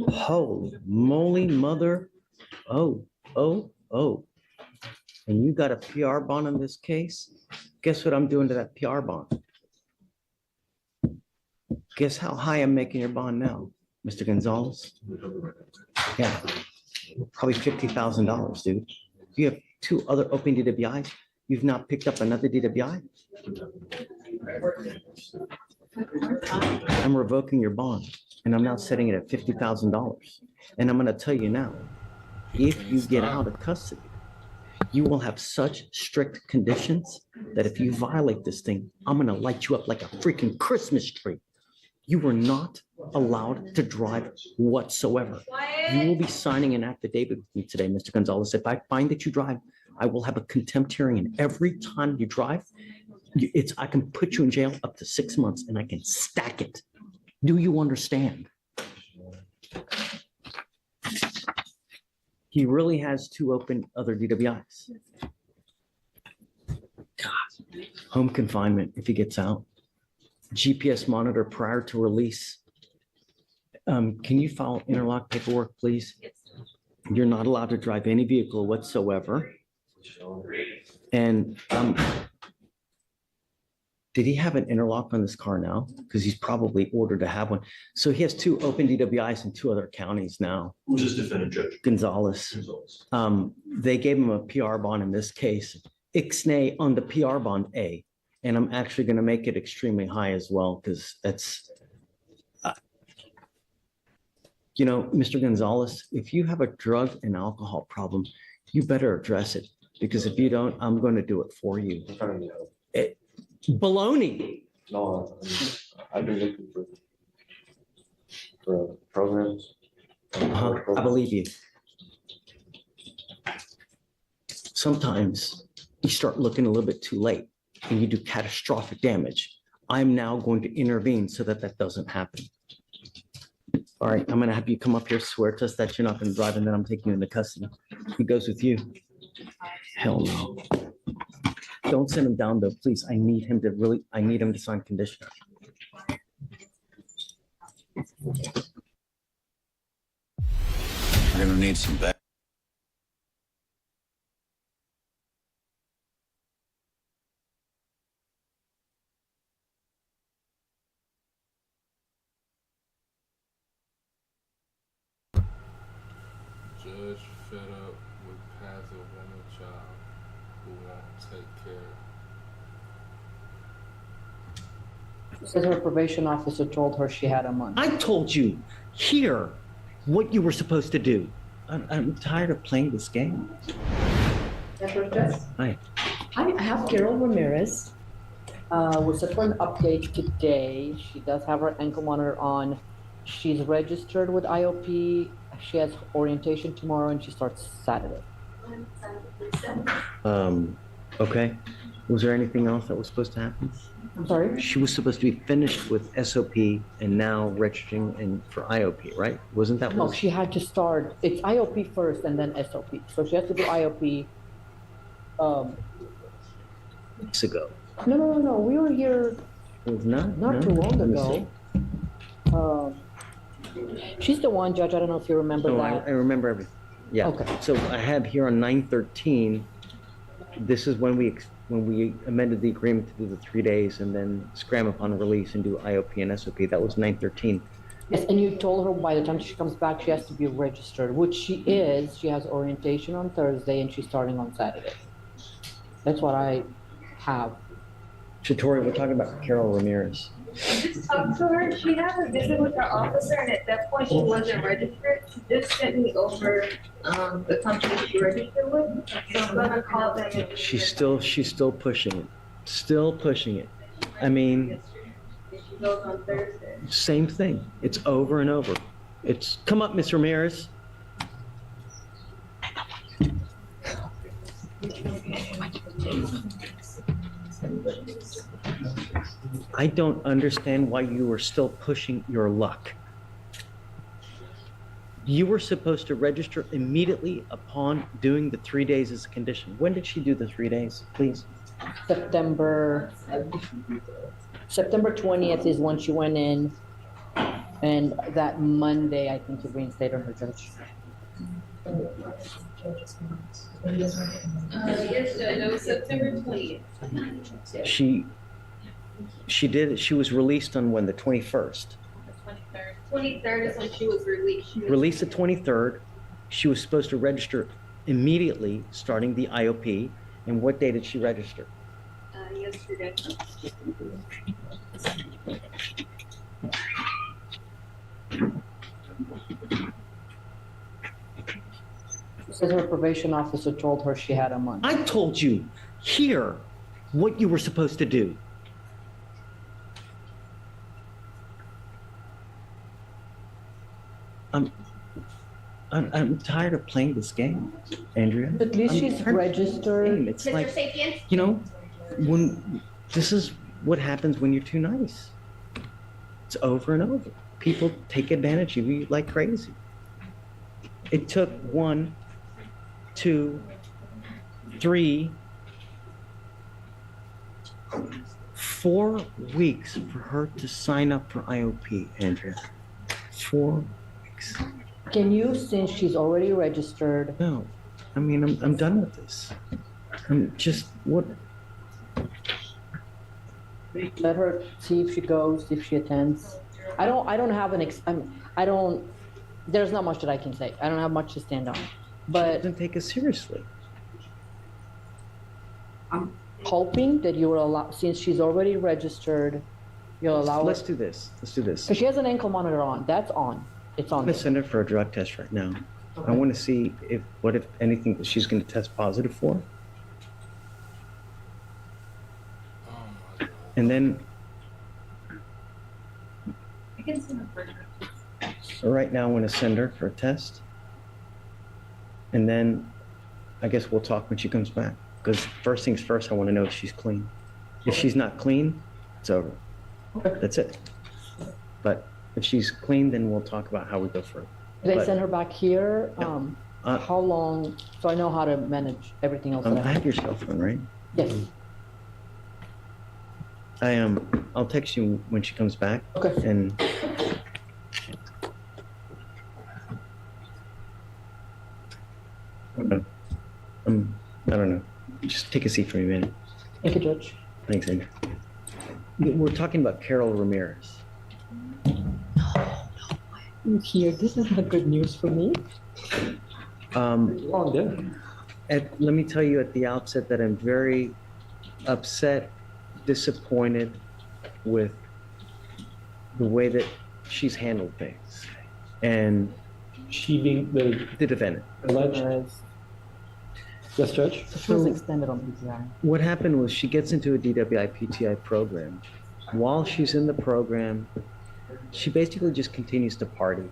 Holy moly, mother. Oh. And you got a PR bond on this case? Guess what I'm doing to that PR bond? Guess how high I'm making your bond now, Mr. Gonzalez? Yeah, probably $50,000, dude. You have 2 other open DWIs. You've not picked up another DWI? I'm revoking your bond and I'm now setting it at $50,000. And I'm gonna tell you now, if you get out of custody, you will have such strict conditions that if you violate this thing, I'm gonna light you up like a freaking Christmas tree. You are not allowed to drive whatsoever. You will be signing an affidavit with me today, Mr. Gonzalez. If I find that you drive, I will have a contempt hearing, and every time you drive, I can put you in jail up to 6 months and I can stack it. Do you understand? He really has 2 open other DWIs. God, home confinement if he gets out. GPS monitor prior to release. Can you file interlock paperwork, please? You're not allowed to drive any vehicle whatsoever. And did he have an interlock on this car now? Because he's probably ordered to have one. So he has 2 open DWIs in 2 other counties now. Who's this defendant, Judge? Gonzalez. They gave him a PR bond in this case, ixnay on the PR bond A. And I'm actually going to make it extremely high as well, because that's, Mr. Gonzalez, if you have a drug and alcohol problem, you better address it, because if you don't, I'm going to do it for you. Baloney. No, I've been looking for programs. I believe you. Sometimes you start looking a little bit too late and you do catastrophic damage. I'm now going to intervene so that that doesn't happen. All right, I'm going to have you come up here, swear to us that you're not going to drive, and then I'm taking you into custody. He goes with you. Hell no. Don't send him down though, please. I need him to sign conditions. We're gonna need some back. Judge fed up with passive woman child who won't take care. Says her probation officer told her she had a month. I told you here what you were supposed to do. I'm tired of playing this game. Hi. Hi, I have Carol Ramirez. We're set for an update today. She does have her ankle monitor on. She's registered with IOP. She has orientation tomorrow and she starts Saturday. Okay. Was there anything else that was supposed to happen? I'm sorry? She was supposed to be finished with SOP and now registering for IOP, right? Wasn't that No, what? she had to start. It's IOP first and then SOP. So she has to do IOP. Weeks ago. No. We were here It was not too long Let me ago. She's the one, Judge, I don't know if you remember No, I that. remember everything. Yeah. Okay. So I have here on 9/13, this is when we amended the agreement to do the 3 days and then scram upon release and do IOP and SOP. That was 9/13. Yes, and you told her by the time she comes back, she has to be registered, which she is. She has orientation on Thursday and she's starting on Saturday. That's what I have. Shatori, we're talking about Carol Ramirez. I just talked to her. She had a visit with her officer, and at that point, she wasn't registered. She just sent me over the company she registered with. So I'm gonna call them. She's still pushing it. Still pushing it. I mean, She goes on Thursday. same thing. It's over and over. It's, come up, Miss Ramirez. I don't understand why you are still pushing your luck. You were supposed to register immediately upon doing the 3 days as a condition. When did she do the 3 days, please? September 20th is when she went in, and that Monday, I think you reinstated her, Judge. Yes, Judge, it was September 20th. She was released on when, the 21st? 23rd is when she was released. Released the 23rd. She was supposed to register immediately, starting the IOP. And what day did she register? Yesterday. Says her probation officer told her she had a month. I told you here what you were supposed to do. I'm tired of playing this game, Andrea. At least I'm she's tired of playing this registered. game. It's Mr. like, Sapien? you know, when this is what happens when you're too nice. It's over and over. People take advantage of you like crazy. It took 1, 2, 3, 4 weeks for her to sign up for IOP, Andrea. 4 weeks. Can you, since she's already registered, No, I mean, I'm done with this. I'm just, what? let her see if she goes, if she attends? I don't have there's not much that I can say. I don't have much to stand on. She But doesn't take us seriously. I'm hoping that you will allow, since she's already registered, you'll allow her. Let's do this. Let's do this. Because she has an ankle monitor on. That's on. It's I'm on. gonna send her for a drug test right now. I want to see if anything that she's gonna test positive for. Oh my God. And then, I can send her for so right now, I'm gonna send her for a test. And then, I guess we'll talk when she comes back. Because first things first, I want to know if she's clean. If she's not clean, it's over. That's it. But if she's clean, then we'll talk about how we go further. Did I But- send her back here? Uh, How long, so I know how to manage everything else that I I have. have your cell phone, right? Yes. I'll text you when she comes back. Okay. And I don't know. Just take a seat for me a minute. Thank you, Judge. Thanks, Andrew. We're talking about Carol Ramirez. Here, this is not good news for me. Let me tell you at the outset that I'm very upset, disappointed with the way that she's handled things. And She being the defendant. alleged. Yes, Judge? So she was extended on PTI. What happened was she gets into a DWI PTI program. While she's in the program, she basically just continues to party,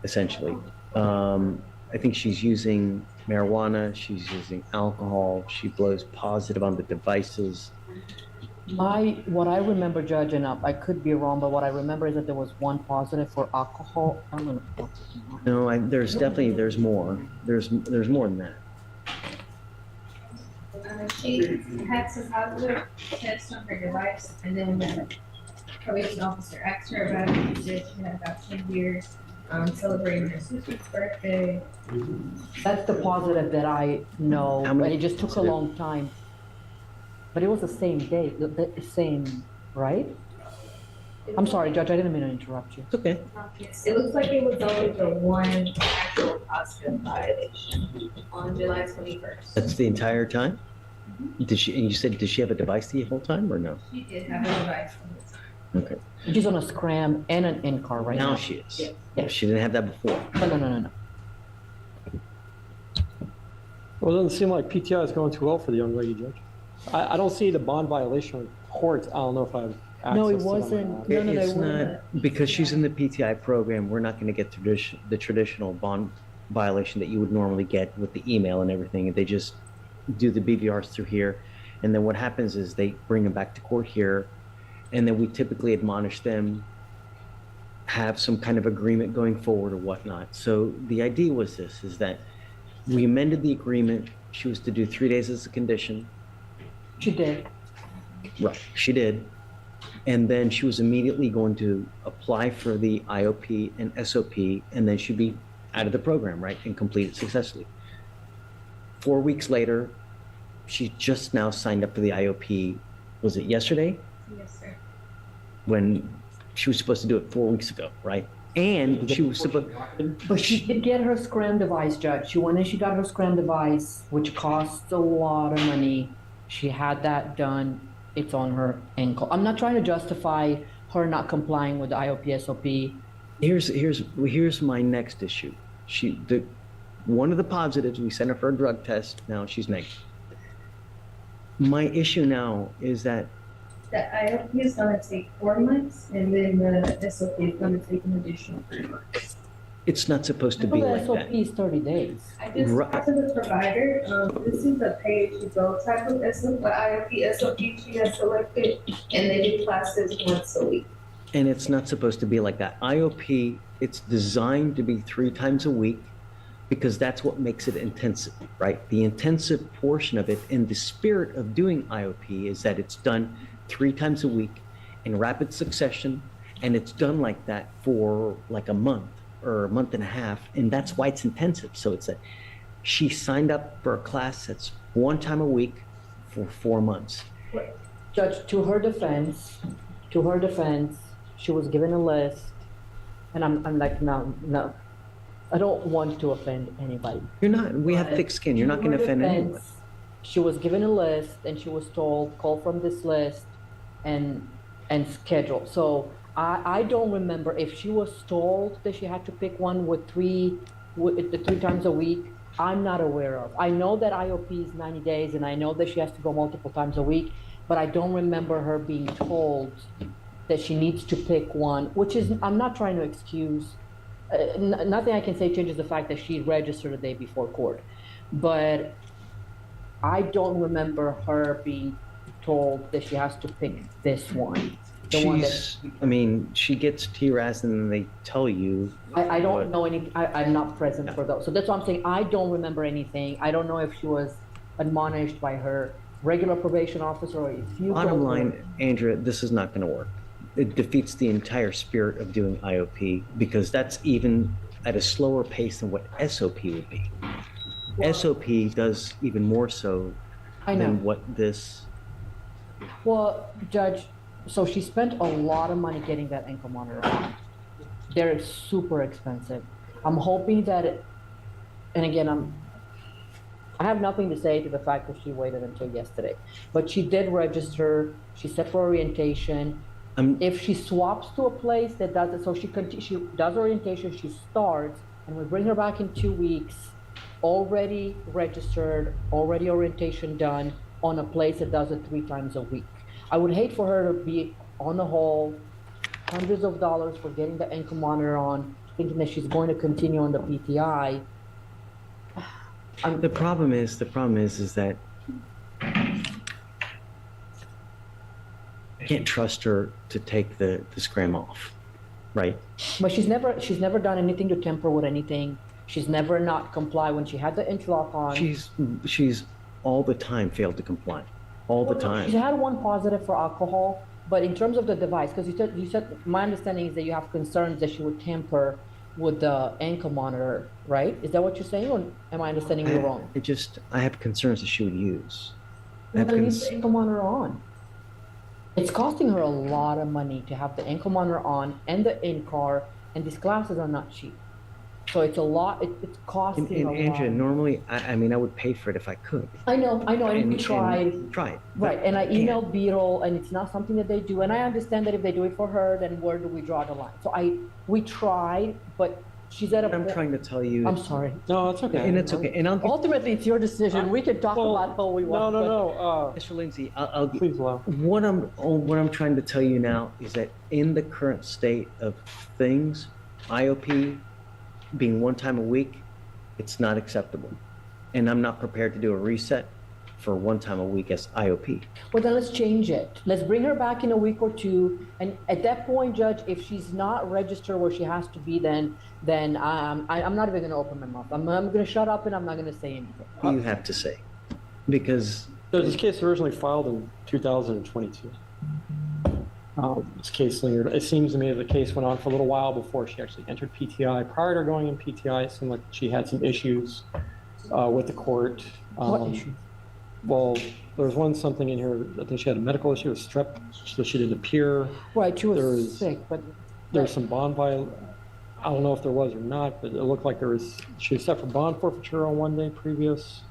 essentially. I think she's using marijuana, she's using alcohol, she blows positive on the devices. What I remember, Judge, and I could be wrong, but what I remember is that there was one positive for alcohol. I'm gonna. No, there's more. There's more than that. She had some positive tests on her device, and then probation officer asked her about it. She said she had about 10 years celebrating her sister's birthday. That's the positive that I know, How but many it just took a positive? long time. But it was the same day, the same, right? I'm sorry, Judge, I didn't mean to interrupt you. It's okay. It looks like it was only the one actual positive violation on July 21st. That's the entire time? Did she, and you said, did she have a device the whole time or no? She did have a device from the time. Okay. She's on a scram and an in-car right now. Now she is. Yes. Yeah, she didn't have that before. No. Well, it doesn't seem like PTI is going too well for the young lady, Judge. I don't see the bond violation report. I don't know if I have access No, it to them or wasn't. not. No, they It's weren't. not, because she's in the PTI program, we're not gonna get the traditional bond violation that you would normally get with the email and everything. They just do the BVRs through here. And then what happens is they bring them back to court here. And then we typically admonish them, have some kind of agreement going forward or whatnot. So the idea was this, is that we amended the agreement. She was to do 3 days as a condition. She did. Right, she did. And then she was immediately going to apply for the IOP and SOP, and then she'd be out of the program, right, and complete it successfully. 4 weeks later, she just now signed up for the IOP. Was it yesterday? Yes, sir. When she was supposed to do it 4 weeks ago, right? And she was supposed, But she did get her scram device, Judge. She went and she got her scram device, which costs a lot of money. She had that done. It's on her ankle. I'm not trying to justify her not complying with the IOP SOP. here's my next issue. One of the positives, we sent her for a drug test. Now she's negative. My issue now is that The IOP is gonna take 4 months, and then the SOP is gonna take an additional 3 months. it's not supposed to I be thought like the that. SOP is 30 days. I just Right. talked to the provider, this is a pay-as-you-go type of SOP, IOP SOP she has selected, and they do classes once a week. And it's not supposed to be like that. IOP, it's designed to be 3 times a week because that's what makes it intensive, right? The intensive portion of it and the spirit of doing IOP is that it's done 3 times a week in rapid succession, and it's done like that for like a month or a month and a half, and that's why it's intensive. So it's that she signed up for a class that's 1 time a week for 4 months. Judge, to her defense, she was given a list, and I'm like, no, I don't want to offend anybody. You're not, we have thick skin, you're not gonna offend anyone. She was given a list and she was told, call from this list and schedule. So I don't remember if she was told that she had to pick one with 3 times a week. I'm not aware of. I know that IOP is 90 days and I know that she has to go multiple times a week, but I don't remember her being told that she needs to pick one, which is, I'm not trying to excuse, nothing I can say changes the fact that she registered the day before court. But I don't remember her being told that she has to pick this one. She gets TRAS and then they tell you. I don't know I'm not present for those. So that's why I'm saying I don't remember anything. I don't know if she was admonished by her regular probation officer or if you. Bottom line, Andrea, this is not gonna work. It defeats the entire spirit of doing IOP because that's even at a slower pace than what SOP would be. SOP does even more so than what this. Well, Judge, so she spent a lot of money getting that ankle monitor on. They're super expensive. I'm hoping that, and again, I have nothing to say to the fact that she waited until yesterday, but she did register, she set for orientation. If she swaps to a place that does it, so she does orientation, she starts, and we bring her back in 2 weeks, already registered, already orientation done on a place that does it 3 times a week. I would hate for her to be on the whole, hundreds of dollars for getting the ankle monitor on, thinking that she's going to continue on the PTI. The problem is that I can't trust her to take the scram off, right? But she's never done anything to temper with anything. She's never not comply when she had the interlock on. She's all the time failed to comply, all the time. She had one positive for alcohol, But in terms of the device, because you said, my understanding is that you have concerns that she would tamper with the ankle monitor, right? Is that what you're saying, or am I understanding you wrong? I have concerns that she would use. I Well, have then leave cons- the ankle monitor on. It's costing her a lot of money to have the ankle monitor on and the in-car, and these glasses are not cheap. So it's a lot, it's costing and a lot. Andrea, normally, I mean, I would pay for it if I could. I know, and we tried. Tried. Right, and I emailed Beetle, and it's not something that they do, and I understand that if they do it for her, then where do we draw the line? So we tried, but she's at a What I'm point. trying to tell you. I'm sorry. No, it's okay. And it's okay. And I'll give, Ultimately, it's your decision. We can talk Well, about how we want. No. Mr. Lindsay, I'll Please allow. what I'm trying to tell you now is that in the current state of things, IOP being one time a week, it's not acceptable. And I'm not prepared to do a reset for one time a week as IOP. Well, then let's change it. Let's bring her back in a week or two. And at that point, Judge, if she's not registered where she has to be, then I'm not even going to open my mouth. I'm going to shut up and I'm not going to say anything. What do you have to say? Because This case originally filed in 2022. This case lingered. It seems to me that the case went on for a little while before she actually entered PTI. Prior to going in PTI, it seemed like she had some issues with the court. What issue? Well, there was something in here. I think she had a medical issue with strep, so she didn't appear. Right, she There was was- sick, but There was some bond violation. I don't know if there was or not, but it looked like she was set for bond forfeiture on one day previous.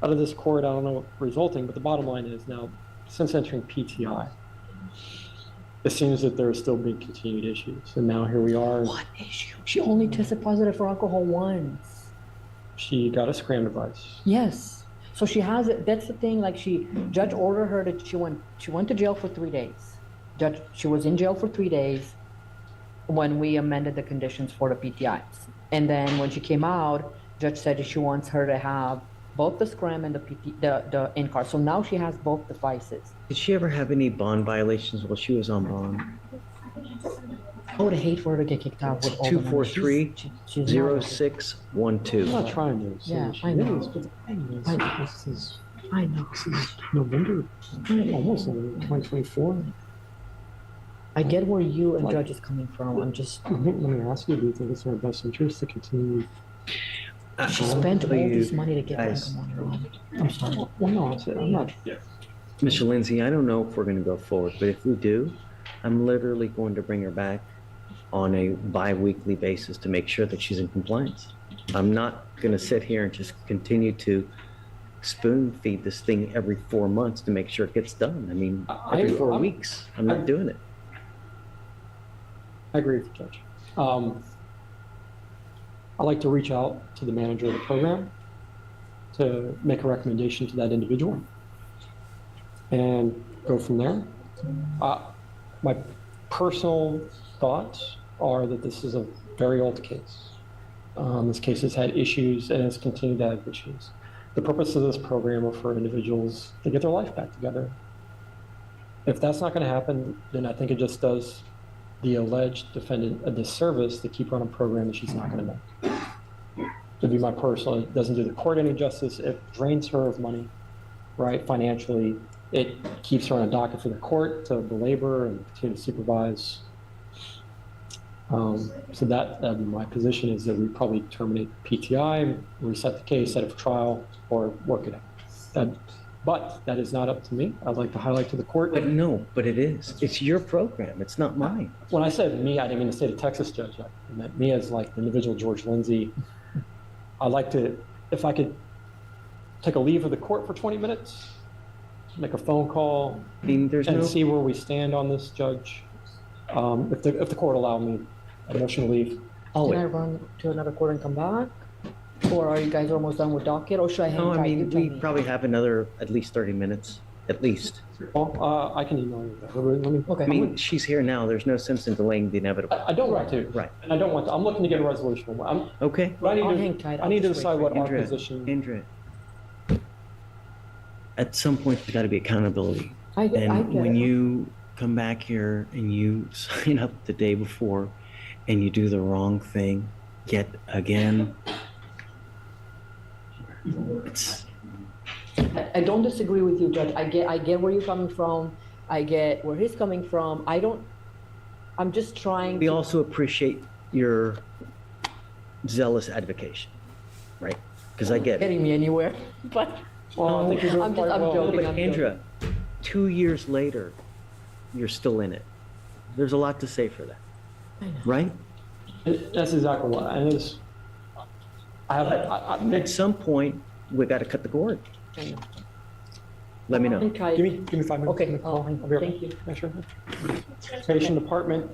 Out of this court, I don't know what resulting, but the bottom line is now, since entering PTI, it seems that there are still being continued issues. And now here we are. what issue? She only tested positive for alcohol once. She got a scram device. Yes. So she has it. That's the thing. Like judge ordered her that she went to jail for 3 days. She was in jail for 3 days when we amended the conditions for the PTIs. And then when she came out, judge said that she wants her to have both the scram and the in-car. So now she has both devices. did she ever have any bond violations while she was on bond? I would hate for her to get kicked out with all the money. 243 She's not- 0612. I'm not trying to say Yeah, she I know. is, but the thing is, I know. this is November, almost November 2024. I get where you and Judge is coming from. I'm just, Let me ask you, do you think it's in our best interest to continue? she I'll spent all tell you this money to get guys, ankle monitor on. I'm sorry. Well, no, I'm not. Mr. Lindsay, I don't know if we're going to go forward, but if we do, I'm literally going to bring her back on a bi-weekly basis to make sure that she's in compliance. I'm not going to sit here and just continue to spoon feed this thing every 4 months to make sure it gets done. I mean, every 4 weeks. I'm not doing it. I agree with you, Judge. I'd like to reach out to the manager of the program to make a recommendation to that individual and go from there. My personal thoughts are that this is a very old case. This case has had issues and has continued to have issues. The purpose of this program are for individuals to get their life back together. If that's not going to happen, then I think it just does the alleged defendant a disservice to keep her on a program that she's not going to make. To be my personal, it doesn't do the court any justice. It drains her of money, right, financially. It keeps her on a docket for the court to belabor and continue to supervise. So that'd be my position, is that we probably terminate PTI, reset the case, set it for trial, or work it out. But that is not up to me. I'd like to highlight to the court. But no, but it is. It's your program. It's not mine. When I said me, I didn't mean to say the Texas judge. I meant me as like the individual George Lindsay. I'd like to, if I could take a leave of the court for 20 minutes, make a phone call, I mean, there's and no. see where we stand on this, Judge. If the court allow me a motion to leave. Oh, Can I run to another court and come back? Or are you guys almost done with docket, or should I hang no, I tight? You mean, tell we me. probably have another at least 30 minutes, at least. Well, I can email you that. Let me, Okay. I mean, she's here now. There's no sense in delaying the inevitable. I don't want to. Right. And I don't want to. I'm looking to get a resolution. Okay. But I'll hang tight. I need to decide what our Andrea, position. Andrea, at some point, there's got to be accountability. I get And when it. you come back here and you sign up the day before and you do the wrong thing yet again, it's I don't disagree with you, Judge. I get where you're coming from. I get where he's coming from. I'm just trying We to. also appreciate your zealous advocation, right? Because I get it. Getting me anywhere, but Well, I think you're doing I'm quite well. joking. But I'm joking. Andrea, 2 years later, you're still in it. There's a lot to say for that, right? That's exactly what, and it's, At some point, we got to cut the cord. Let me know. Okay. give me 5 minutes. Okay, I'll be right thank you. back. Yeah, sure. Probation department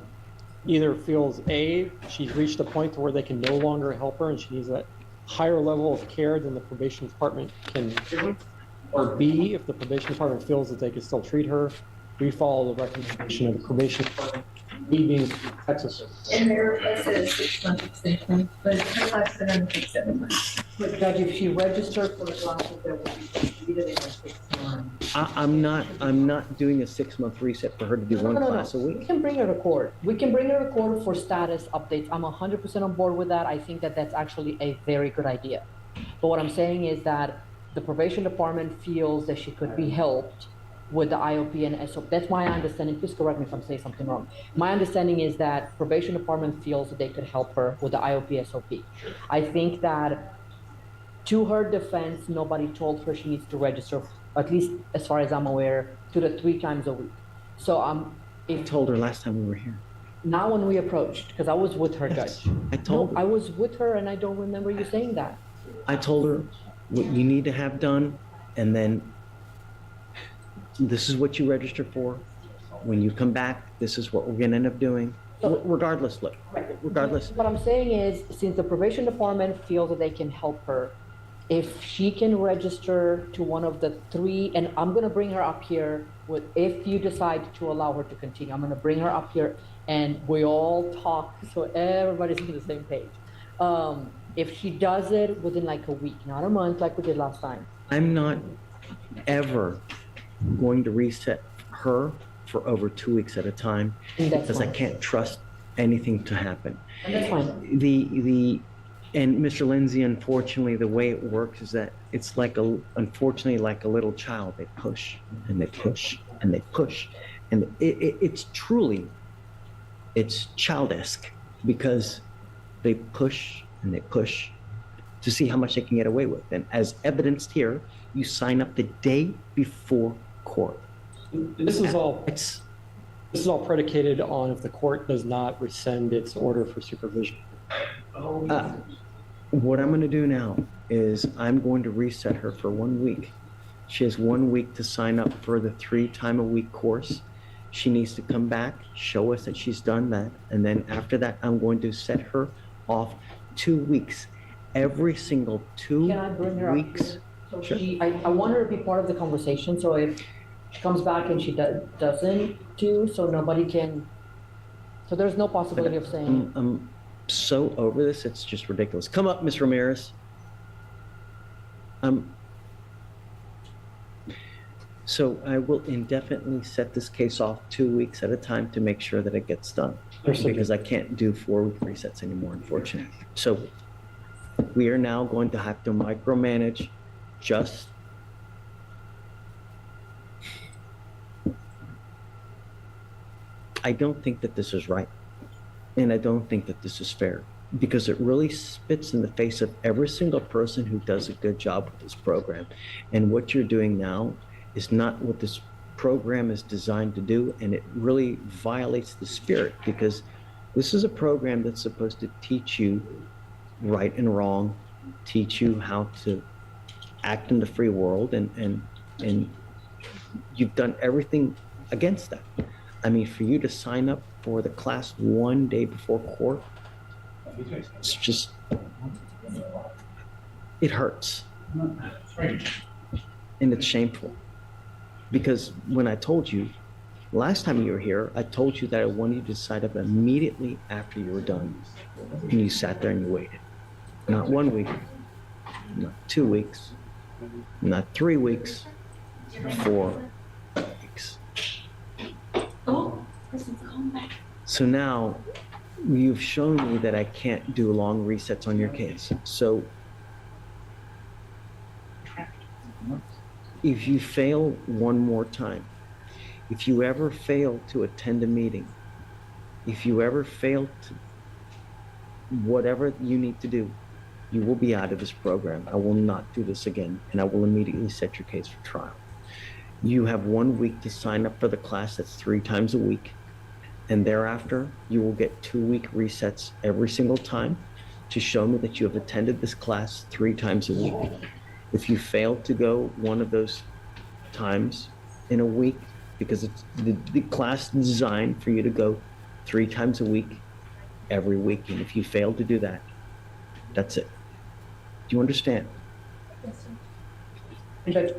either feels A, she's reached a point to where they can no longer help her and she needs a higher level of care than the probation department can give her, or B, if the probation department feels that they can still treat her, we follow the recommendation of the probation department, B being Texas. And there was a 6-month extension, but her last been on 7 months. But Judge, if she registered for the classes, there will be completed in 6 months. I'm not doing a 6-month reset for her to do one class a We week. can bring her to court. We can bring her to court for status updates. I'm 100% on board with that. I think that that's actually a very good idea. But what I'm saying is that the probation department feels that she could be helped with the IOP and SOP. That's my understanding. Please correct me if I'm saying something wrong. My understanding is that probation department feels that they could help her with the IOP SOP. I think that to her defense, nobody told her she needs to register, at least as far as I'm aware, 2 to 3 times a week. So I told her last time we were here. now when we approached, because I was with her, Yes, Judge. I told her. I was with her and I don't remember you saying that. I told her what you need to have done, and then this is what you register for. When you come back, this is what we're gonna end up doing. Regardless, look, regardless. What I'm saying is, since the probation department feels that they can help her, if she can register to one of the 3, and I'm gonna bring her up here with, if you decide to allow her to continue, I'm gonna bring her up here and we all talk so everybody's on the same page. If she does it within like a week, not a month like we did last time. I'm not ever going to reset her for over 2 weeks at a time And that's because I fine. can't trust anything to happen. And that's fine. And Mr. Lindsay, unfortunately, the way it works is that it's unfortunately like a little child. They push and they push and they push, and it's childish because they push and they push to see how much they can get away with. And as evidenced here, you sign up the day before court. This is all predicated on if the court does not rescind its order for supervision. What I'm going to do now is I'm going to reset her for 1 week. She has 1 week to sign up for the 3-time-a-week course. She needs to come back, show us that she's done that, and then after that, I'm going to set her off 2 weeks. Every single 2 Can I bring her up weeks. here? So Sure. I want her to be part of the conversation, so if she comes back and she doesn't do, so nobody can, so there's no possibility of saying. I'm so over this, it's just ridiculous. Come up, Ms. Ramirez. So I will indefinitely set this case off 2 weeks at a time to make sure that it gets done. Because I can't do 4-week resets anymore, unfortunately. So we are now going to have to micromanage just I don't think that this is right. And I don't think that this is fair because it really spits in the face of every single person who does a good job with this program. And what you're doing now is not what this program is designed to do. And it really violates the spirit because this is a program that's supposed to teach you right and wrong, teach you how to act in the free world. And you've done everything against that. I mean, for you to sign up for the class 1 day before court, it's just, it hurts. And it's shameful. Because when I told you, last time you were here, I told you that I wanted you to sign up immediately after you were done. And you sat there and you waited. Not 1 week, not 2 weeks, not 3 weeks, 4 weeks. So now you've shown me that I can't do long resets on your case. So if you fail one more time, If you ever fail to attend a meeting, if you ever fail to whatever you need to do, you will be out of this program. I will not do this again, and I will immediately set your case for trial. You have 1 week to sign up for the class. That's 3 times a week. And thereafter, you will get 2-week resets every single time to show me that you have attended this class 3 times a week. If you fail to go one of those times in a week, because it's the class is designed for you to go 3 times a week, every week. And if you fail to do that, that's it. Do you understand? Judge,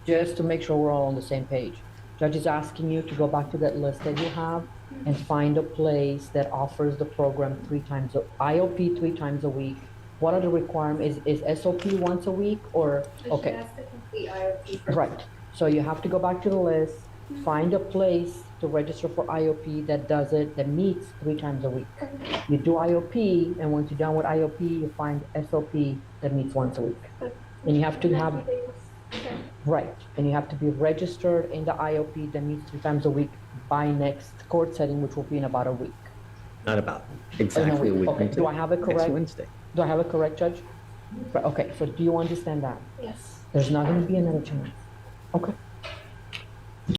just to make sure we're all on the same page. Judge is asking you to go back to that list that you have and find a place that offers the program IOP 3 times a week. What are the requirements? Is SOP once a week or, okay. She has to complete IOP. Right, so you have to go back to the list, find a place to register for IOP that does it, that meets 3 times a week. You do IOP, and once you're done with IOP, you find SOP that meets once a week. And you have to have, right, and you have to be registered in the IOP that meets 3 times a week by next court setting, which will be in about a week. Not about, exactly a week. Okay, do I have it Next correct? Wednesday. Do I have it correct, Judge? Right, okay, so do you understand that? Yes. There's not gonna be another chance. Okay.